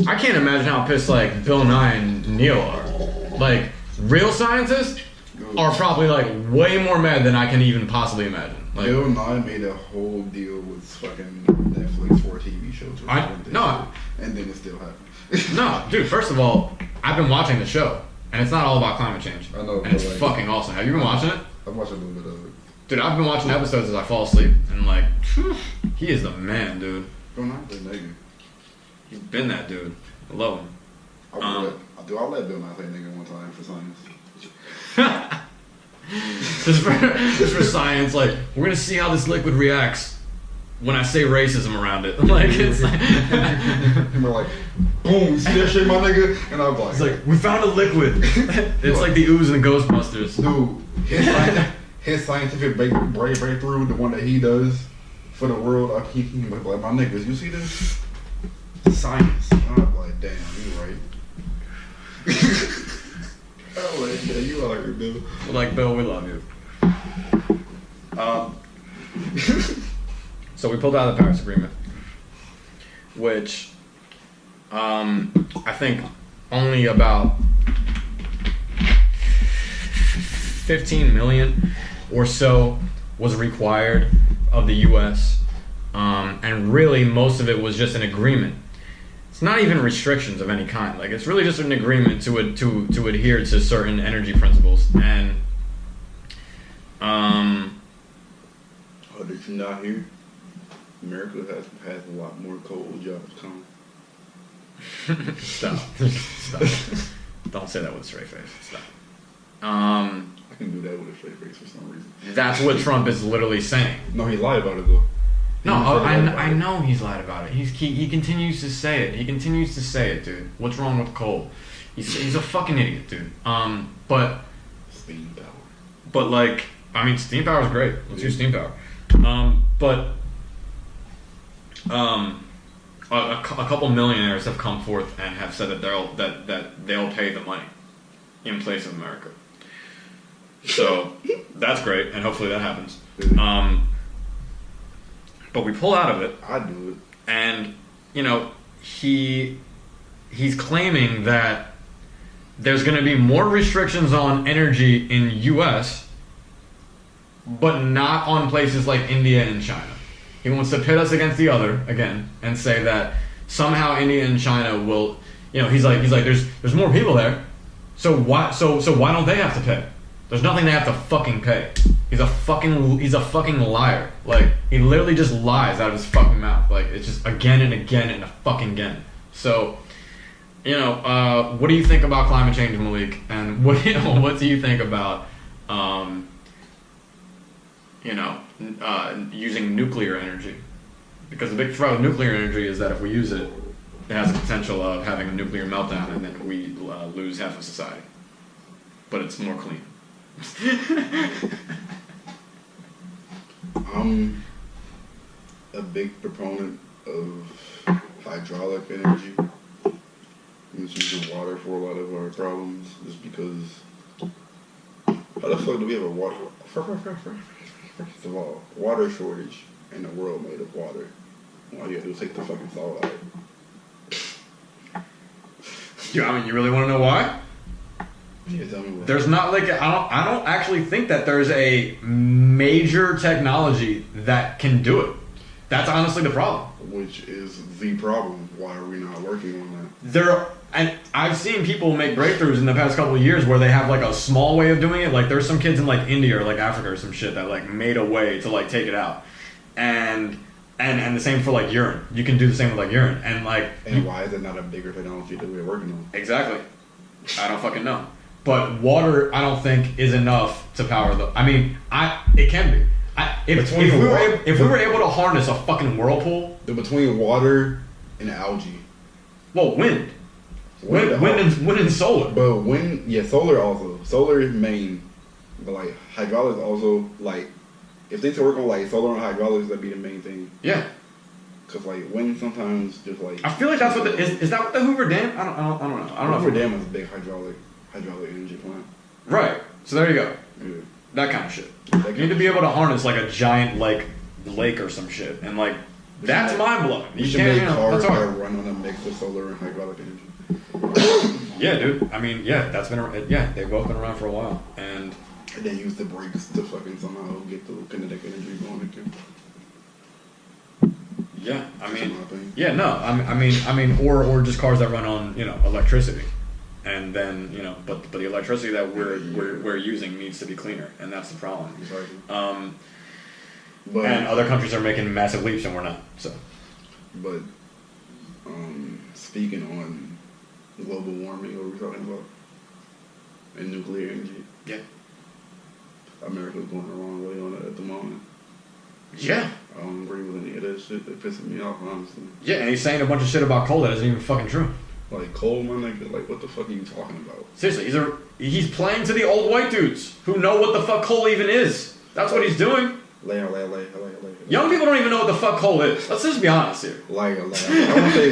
I can't imagine how pissed like Bill Nye and Neil are. Like, real scientists are probably like way more mad than I can even possibly imagine. Like, Bill Nye made a whole deal with fucking Netflix for a TV show. And then it still happened. no, dude, first of all, I've been watching the show, and it's not all about climate change. I know, And it's but, like, fucking awesome. Have you been watching it? I've watched a little bit of it. Dude, I've been watching episodes as I fall asleep, and like, he is the man, dude. Bill Nye's a nigga. He's been that dude. I love him. I'll let Bill Nye say nigga one time for science. Just for science, like, we're gonna see how this liquid reacts when I say racism around it. Like, it's like, And we're like, boom, see that shit, my nigga? And I'm like, it's like, we found a liquid. It's like the ooze in Ghostbusters. dude, his scientific breakthrough, the one that he does for the world, he like, my niggas, you see this? Science. And I'm like, damn, you right. I'm like, yeah, you are right, Bill. We're like, Bill, we love you. So we pulled out of the Paris Agreement, which I think only about 15 million or so was required of the U.S. And really most of it was just an agreement. It's not even restrictions of any kind. Like, it's really just an agreement to adhere to certain energy principles. And Oh, did you not hear? America has a lot more cold jobs coming. stop. Don't say that with a straight face. Stop. I can do that with a straight face for some reason. That's what Trump is literally saying. No, he lied about it though. No, I know he's lied about it. He continues to say it. He continues to say it, dude. What's wrong with coal? He's a fucking idiot, dude. But Steam power. But like, I mean, steam power is great. Let's use steam power. A couple millionaires have come forth and have said that they'll pay the money in place of America. So that's great, and hopefully that happens. But we pull out of it. I do it. And he's claiming that there's going to be more restrictions on energy in U.S., but not on places like India and China. He wants to pit us against the other again and say that somehow India and China will, he's like there's more people there, so why don't they have to pay? There's nothing they have to fucking pay. He's a fucking liar. Like, he literally just lies out of his fucking mouth. Like, it's just again and again and again. So, what do you think about climate change, Malik? And what do you think about using nuclear energy? Because the big threat with nuclear energy is that if we use it, it has the potential of having a nuclear meltdown, and then we lose half of society. But it's more clean. I'm a big proponent of hydraulic energy. It's using water for a lot of our problems, just because. How the fuck do we have a water? First of all, water shortage in a world made of water. All you gotta do is take the fucking salt out. Yeah, I mean, you really want to know why? Yeah, tell me what. There's not I don't actually think that there's a major technology that can do it. That's honestly the problem. Which is the problem. Why are we not working on And I've seen people make breakthroughs in the past couple of years where they have like a small way of doing it. Like, there's some kids in like India or like Africa or some shit that like made a way to like take it out. And the same for like urine. You can do the same with like urine. And like, and why is it not a bigger technology that we're working on? Exactly. I don't fucking know. But water, I don't think, is enough to power the. I mean, it can be. If we were able to harness a fucking whirlpool. Between water and algae. Well, wind and solar. But solar also. Solar is main. But like hydraulics also, like, if they could work on like solar and hydraulics, that'd be the main thing. Yeah. Cause like wind sometimes just like. I feel like that's what is that what the Hoover Dam? I don't know. I don't know. Hoover Dam is a big hydraulic energy plant. Right. So there you go. Yeah. That kind of shit. You need to be able to harness like a giant like lake or some shit, and like that's mind blowing. You should make cars that run on a mix of solar and hydraulic energy. Yeah, dude. I mean, yeah, they've both been around for a while, and they use the brakes to fucking somehow get the kinetic energy going again. Yeah, I mean, yeah, no, I mean, or just cars that run on electricity, and then but the electricity that we're using needs to be cleaner, and that's the problem. Exactly. But, and other countries are making massive leaps, and we're not. So, but speaking on global warming, what were we talking about? And nuclear energy. Yeah. America's going the wrong way on it at the moment. Yeah. I don't agree with any of that shit. They're pissing me off, honestly. Yeah, and he's saying a bunch of shit about coal that isn't even fucking true. Like coal, my nigga. Like, what the fuck are you talking about? Seriously, he's playing to the old white dudes who know what the fuck coal even is. That's what he's doing. Young people don't even know what the fuck coal is. Let's just be honest here. I want to say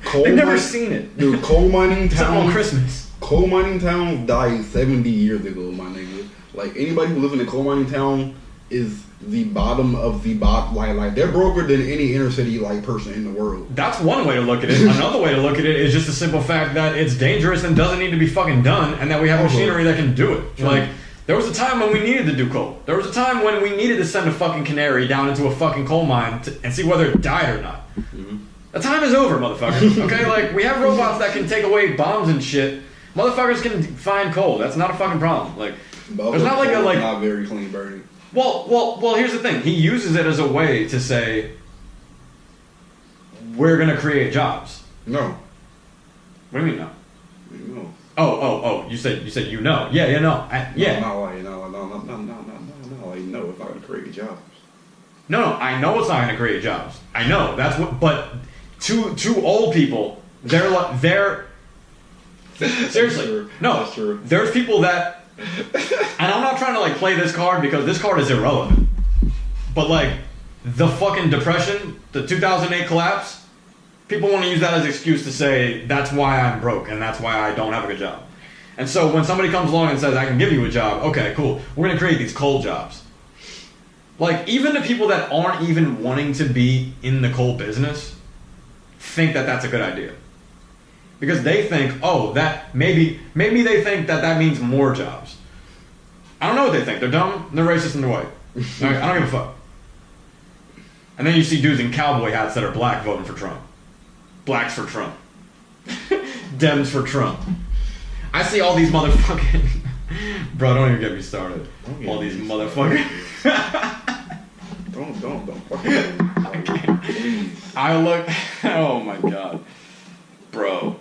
coal. They've never seen it. Dude, coal mining town. On Christmas. Coal mining town died 70 years ago, my nigga. Like anybody who lives in a coal mining town is the bottom of the bottom. Like they're broker than any inner city person in the world. That's one way to look at it. Another way to look at it is just the simple fact that it's dangerous and doesn't need to be fucking done, and that we have machinery that can do it. Like. There was a time when we needed to do coal. There was a time when we needed to send a fucking canary down into a fucking coal mine and see whether it died or not. Mm-hmm. The time is over, motherfuckers. Okay, like we have robots that can take away bombs and shit. Motherfuckers can find coal. That's not a fucking problem. Like, there's not like not very clean burning. Well. Here's the thing. He uses it as a way to say we're gonna create jobs. No. What do you mean no? No. Oh! You said yeah. No, yeah. No, it's not gonna create jobs. No, I know it's not gonna create jobs. I know that's what. But two old people, they're seriously true. No. That's true. There's people that, and I'm not trying to play this card because this card is irrelevant. But the fucking depression, the 2008 collapse. People want to use that as an excuse to say, that's why I'm broke, and that's why I don't have a good job. And so when somebody comes along and says, I can give you a job, okay, cool. We're going to create these coal jobs. Even the people that aren't even wanting to be in the coal business think that that's a good idea. Because they think, that maybe they think that means more jobs. I don't know what they think. They're dumb, they're racist, and they're white. I don't give a fuck. And then you see dudes in cowboy hats that are black voting for Trump. Blacks for Trump. Dems for Trump. I see all these motherfucking... Bro, don't even get me started. All these motherfuckers. Don't fucking... I look... Oh my god. Bro.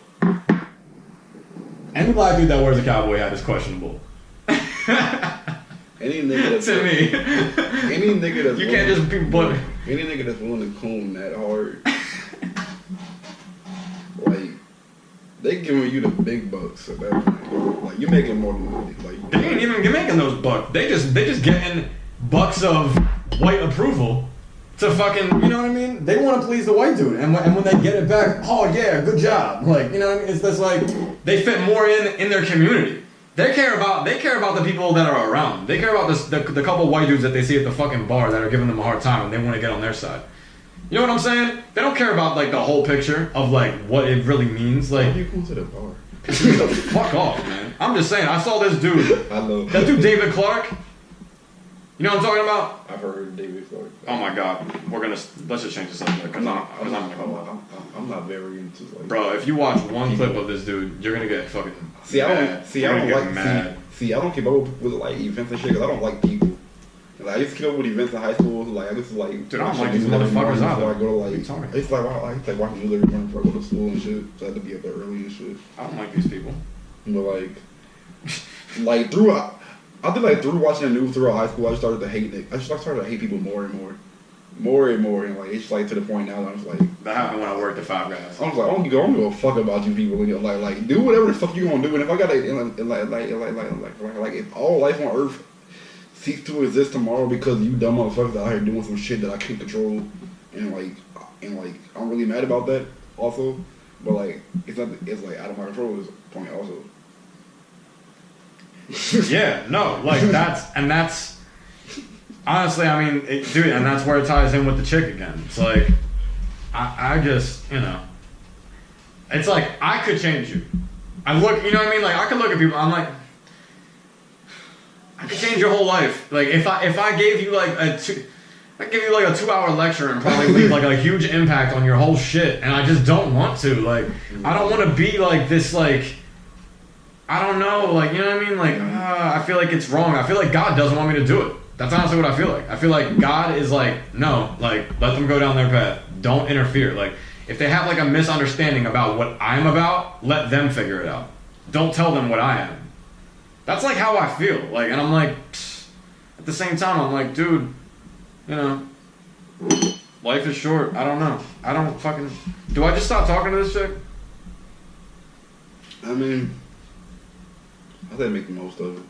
Any black dude that wears a cowboy hat is questionable. Any nigga that's... To me. Any nigga that's... You can't just be... Any nigga that's willing to coon that hard... They giving you the big bucks at that point. You're making more than they ain't even making those bucks. They just getting bucks of white approval to fucking, you know what I mean? They want to please the white dude, and when they get it back, oh yeah, good job. You know what I mean? It's just they fit more in their community. They care about the people that are around them. They care about the couple white dudes that they see at the fucking bar that are giving them a hard time, and they want to get on their side. You know what I'm saying? They don't care about the whole picture of what it really means. Why do you go to the bar? Fuck off, man. I'm just saying. I saw this dude. I love that dude, David Clark. You know what I'm talking about? I've heard of David Clark. Oh my god, let's just change the subject. I'm not very into Bro, if you watch one clip of this dude, you're gonna get fucking. I don't keep up with events and shit because I don't like people. I used to keep up with events in high school. Dude, I don't like these motherfuckers either. I go to I used to watch news every morning before I go to school and shit. So I had to be up there early and shit. I don't like these people. But through watching the news throughout high school, I started to hate it. I started to hate people more and more, and it's to the point now that I'm just that happened when I worked at Five Guys. I was I don't give a fuck about you people. And do whatever the fuck you gonna do. And if I gotta if all life on Earth cease to exist tomorrow because you dumb motherfuckers out here doing some shit that I can't control, and I'm really mad about that also. But like it's like out of my control at this point also. Yeah, no, like that's honestly, I mean, dude, and that's where it ties in with the chick again. It's like I just, you know, it's like I could change you. I look, you know what I mean? Like I could look at people. I'm like, I could change your whole life. Like if I gave you like I give you like a 2-hour lecture and probably leave like a huge impact on your whole shit, and I just don't want to. Like I don't want to be like this. Like I don't know. Like you know what I mean? Like I feel like it's wrong. I feel like God doesn't want me to do it. That's honestly what I feel like. I feel like God is like, no, like let them go down their path. Don't interfere. Like if they have like a misunderstanding about what I'm about, let them figure it out. Don't tell them what I am. That's like how I feel. Like, and I'm like, at the same time, I'm like, dude, you know, life is short. I don't know. I don't fucking. Do I just stop talking to this chick? I mean, I think make the most of it.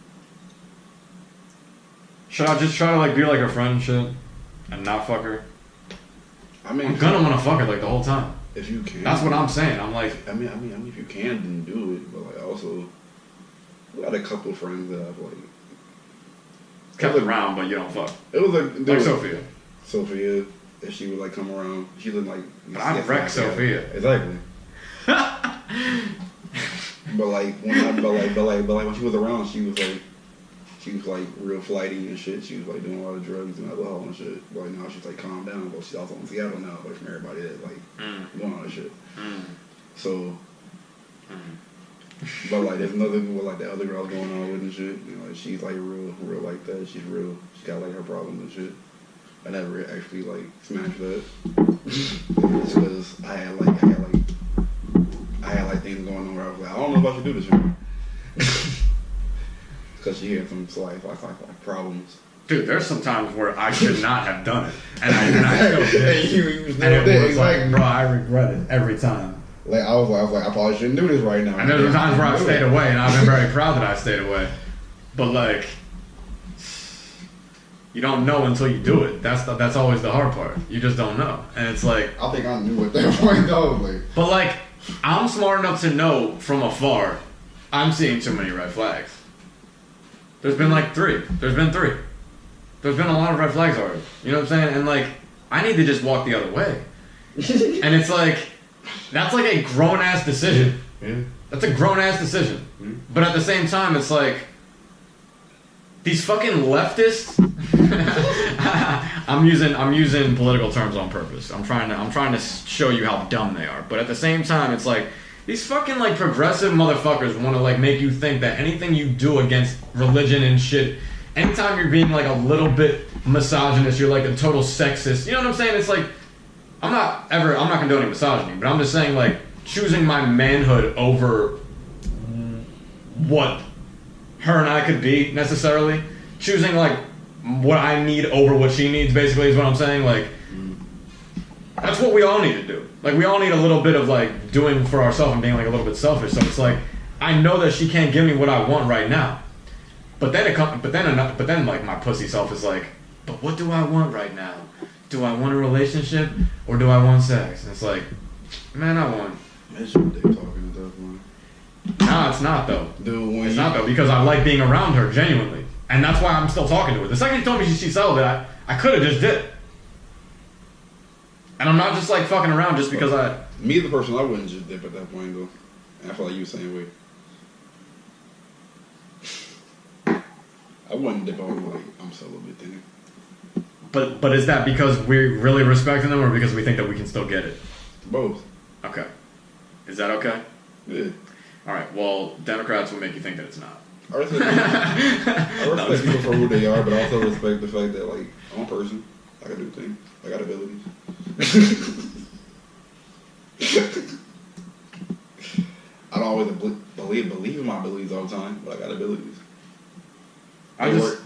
Should I just try to like be like her friend and shit, and not fuck her? I mean, I'm gonna wanna fuck her like the whole time. If you can. That's what I'm saying. I'm like, I mean, if you can, then do it. But like, also, we got a couple of friends that I've like kept around, but you don't fuck. It was like Sophia. Sophia, if she would like come around, she looked like. But I wrecked Sophia. Exactly. But when she was around, she was like real flighty and shit. She was like doing a lot of drugs and alcohol and shit. But like now she's like calmed down. But she's also in Seattle now, like from everybody that like doing all that shit. So, but like there's another with like the other girls going on with and shit. You know, like she's like real like that. She's real. She got like her problems and shit. I never actually like smashed that because I had like things going on where I was like, I don't know if I should do this anymore. Because she had some like problems. Dude, there's some times where I should not have done it, and I still did. And it was like, bro, I regret it every time. Like I was like, I probably shouldn't do this right now. And there's been times where I've stayed away, and I've been very proud that I stayed away. But like, you don't know until you do it. That's always the hard part. You just don't know, and it's like. I think I knew at that point though. Like, but like, I'm smart enough to know from afar, I'm seeing too many red flags. There's been like 3. There's been 3. There's been a lot of red flags already. You know what I'm saying? And like, I need to just walk the other way. And it's like, that's like a grown ass decision. Yeah. That's a grown ass decision. But at the same time, it's like, these fucking leftists. I'm using political terms on purpose. I'm trying to show you how dumb they are. But at the same time, it's like, these fucking like progressive motherfuckers want to like make you think that anything you do against religion and shit, anytime you're being like a little bit misogynist, you're like a total sexist. You know what I'm saying? It's like, I'm not condoning misogyny, but I'm just saying like choosing my manhood over what her and I could be necessarily. Choosing like what I need over what she needs basically is what I'm saying. Like, that's what we all need to do. Like, we all need a little bit of, like, doing for ourselves and being, like, a little bit selfish. So it's like, I know that she can't give me what I want right now. But then, like, my pussy self is like, but what do I want right now? Do I want a relationship or do I want sex? And it's like, man, I want... That's your dick talking at that point. Nah, it's not, though. Dude, it's not, though, because I like being around her, genuinely. And that's why I'm still talking to her. The second she told me she's celibate, I could have just did it. And I'm not just like fucking around just because Me, the person, I wouldn't just dip at that point though. And I feel like you the same way. I wouldn't dip on like I'm celibate thing. But is that because we're really respecting them or because we think that we can still get it? Both. Okay. Is that okay? Yeah. Alright, well, Democrats will make you think that it's not. I respect people for who they are, but I also respect the fact that like I'm a person. I can do things. I got abilities. I don't always believe in my abilities all the time, but I got abilities.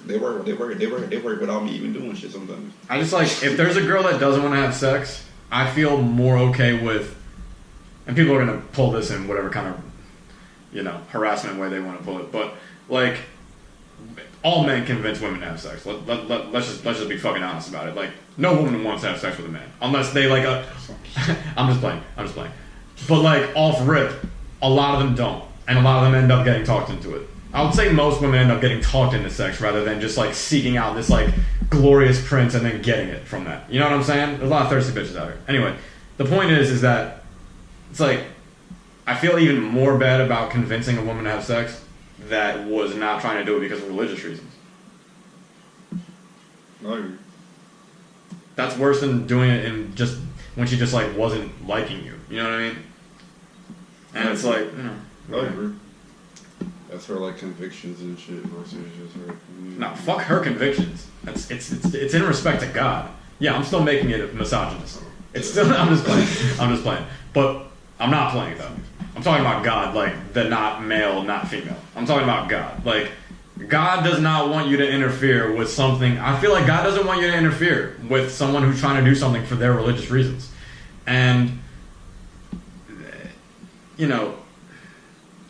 They work without me even doing shit sometimes. I just like, if there's a girl that doesn't want to have sex, I feel more okay with, and people are going to pull this in whatever kind of, you know, harassment way they want to pull it, but like, all men convince women to have sex. Let's just be fucking honest about it. Like, no woman wants to have sex with a man unless they like a. I'm just playing. But like off rip, a lot of them don't, and a lot of them end up getting talked into it. I would say most women end up getting talked into sex rather than just like seeking out this like glorious prince and then getting it from that. You know what I'm saying? There's a lot of thirsty bitches out here. Anyway, the point is that it's like I feel even more bad about convincing a woman to have sex that was not trying to do it because of religious reasons. I agree. That's worse than doing it in just when she just like wasn't liking you. You know what I mean? And it's like, you know. I agree. That's her like convictions and shit versus just her. No, fuck her convictions. It's in respect to God. Yeah, I'm still making it misogynist. It's still I'm just playing. But I'm not playing though. I'm talking about God, like the not male, not female. I'm talking about God. Like God does not want you to interfere with something. I feel like God doesn't want you to interfere with someone who's trying to do something for their religious reasons. And you know,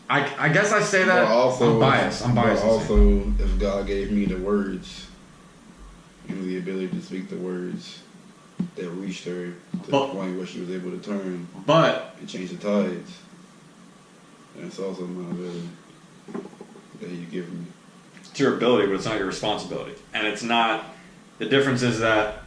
I guess I say that also, I'm biased. But also, if God gave me the words, and the ability to speak the words that reached her to the point where she was able to turn and change the tides, and it's also my ability that you give me. It's your ability, but it's not your responsibility. And it's not. The difference is that